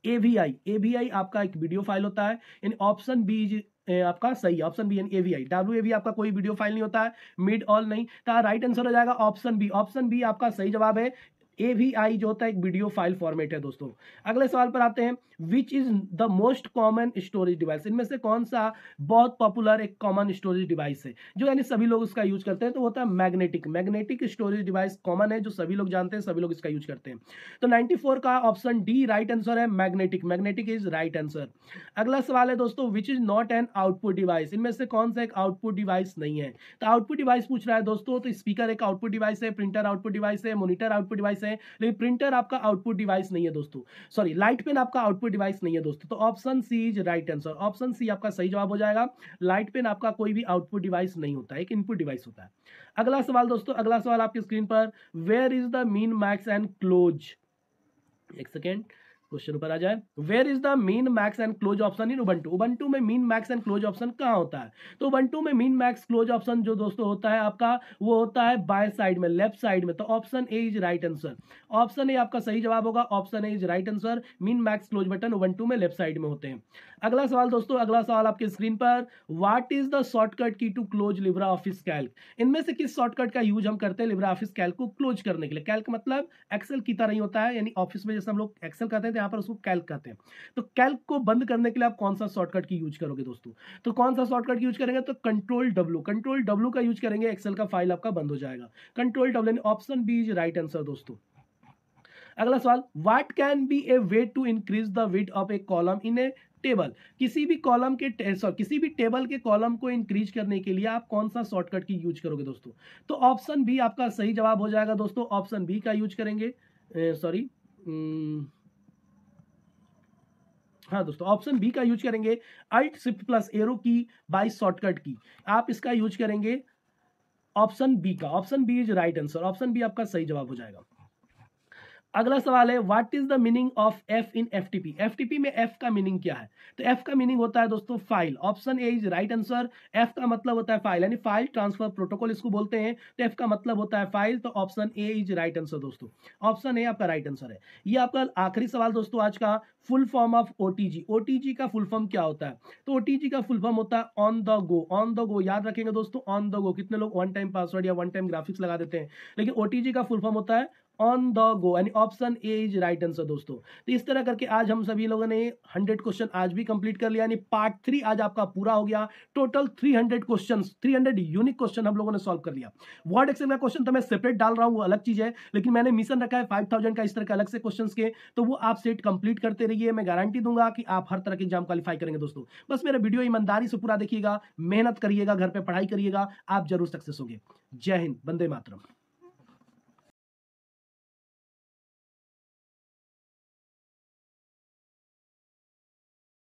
AVI आपका एक वीडियो फाइल होता है, यानी ऑप्शन बी आपका सही। ऑप्शन बी यानी AVI। WAV आपका कोई वीडियो फाइल नहीं होता है, मिड ऑल नहीं। तो राइट आंसर हो जाएगा ऑप्शन बी। ऑप्शन बी आपका सही जवाब है। AVI जो होता है एक वीडियो फाइल फॉर्मेट है दोस्तों। अगले सवाल पर आते हैं, विच is the most common storage device. इनमें से कौन सा बहुत पॉपुलर एक कॉमन स्टोरेज डिवाइस है, जो यानी सभी लोग इसका यूज करते हैं? तो होता है मैग्नेटिक स्टोरेज डिवाइस कॉमन है, जो सभी लोग जानते हैं, सभी लोग इसका यूज करते हैं। तो 94 का ऑप्शन डी राइट आंसर है, मैग्नेटिक इज राइट आंसर। अगला सवाल है दोस्तों, which is not an output device. इनमें से कौन सा एक आउटपुट डिवाइस नहीं है? तो आउटपुट डिवाइस पूछ रहा है दोस्तों, तो स्पीकर एक आउटपुट डिवाइस है, प्रिंटर आउटपुट डिवाइस है, मॉनिटर आउटपुट डिवाइस है, लेकिन प्रिंटर आपका आउटपुट डिवाइस नहीं है दोस्तों। सॉरी, लाइट पेन आपका आउटपुट डिवाइस नहीं है दोस्तों। तो option C is right answer. Option C आपका सही जवाब हो जाएगा। लाइट पेन आपका कोई भी आउटपुट डिवाइस नहीं होता है, एक इनपुट डिवाइस होता है। अगला सवाल दोस्तों, अगला सवाल आपकी स्क्रीन पर, where is the min max and close. एक सेकेंड, क्वेश्चन ऊपर आ जाए। Where is the min max and close option in Ubuntu. Ubuntu में min max and close option कहाँ होता है? तो उबंटू में मीन मैक्स क्लोज ऑप्शन जो दोस्तों होता है आपका, वो होता है बाएं साइड में, लेफ्ट साइड में। तो option A is right answer. Option ए आपका सही जवाब होगा। Option A is right answer. Mean max close button Ubuntu में लेफ्ट साइड में होते हैं। अगला सवाल दोस्तों, अगला सवाल आपकी स्क्रीन पर, what is the shortcut key to close LibreOffice Calc. इनमें से किस शॉर्टकट का यूज हम करते हैं लिब्रा ऑफिस कैल्क को क्लोज करने के लिए? कैल्क मतलब एक्सेल की तरह ही होता है, यानी ऑफिस में जैसे हम लोग एक्सेल करते हैं, तो यहाँ पर उसको कैल्क कहते हैं। तो कैल्क को बंद करने के लिए आप कौन सा शॉर्टकट की यूज करोगे दोस्तों? तो कौन सा शॉर्टकट यूज करेंगे? तो कंट्रोल डब्ल्यू का यूज करेंगे, एक्सेल का फाइल आपका बंद हो जाएगा। Control W, option B is right answer दोस्तों। अगला सवाल, what can be a way to increase the width of a column in a table. किसी भी टेबल के कॉलम को इंक्रीज करने के लिए आप कौन सा शॉर्टकट की यूज करोगे दोस्तों? तो ऑप्शन बी आपका सही जवाब हो जाएगा दोस्तों। ऑप्शन बी का यूज करेंगे। हाँ दोस्तों, ऑप्शन बी का यूज करेंगे, alt shift plus arrow key by shortcut की। आप इसका यूज करेंगे ऑप्शन बी का। Option B is right answer. Option B आपका सही जवाब हो जाएगा। अगला सवाल है, what is the meaning of F in FTP. FTP में एफ का मीनिंग क्या है? तो एफ का मीनिंग होता है दोस्तों file. Option A is right answer. F का मतलब होता है फाइल, यानी फाइल ट्रांसफर प्रोटोकॉल इसको बोलते हैं। तो एफ का मतलब होता है फाइल, तो option A is right answer दोस्तों। ऑप्शन ए आपका राइट आंसर है। ये आपका आखिरी सवाल दोस्तों आज का, full form of OTG. OTG का फुल फॉर्म क्या होता है? तो ओटीजी का फुल फॉर्म होता है on the go. On the go याद रखेंगे दोस्तों, ऑन द गो। कितने लोग वन टाइम पासवर्ड या वन टाइम ग्राफिक्स लगा देते हैं, लेकिन ओटीजी का फुल फॉर्म होता है ऑन द गो, यानी option A is right answer दोस्तों। तो इस तरह करके आज हम सभी लोगों ने 100 क्वेश्चन आज भी कंप्लीट कर लिया, यानी पार्ट 3 आज आपका पूरा हो गया। टोटल 300 क्वेश्चन, 300 यूनिक क्वेश्चन हम लोगों ने सॉल्व कर लिया। वर्ड एक्सेल का क्वेश्चन तो मैं सेपरेट डाल रहा हूं, वो अलग चीज है, लेकिन मैंने मिशन रखा है 5000 का इस तरह के अलग से क्वेश्चन के, तो वो आप सेट कंप्लीट करते रहिए। मैं गारंटी दूंगा कि आप हर तरह के एग्जाम क्वालिफाई करेंगे दोस्तों। बस मेरा वीडियो ईमानदारी से पूरा देखिएगा, मेहनत करिएगा, घर पे पढ़ाई करिएगा, आप जरूर सक्सेस होंगे। जय हिंद, वंदे मातरम।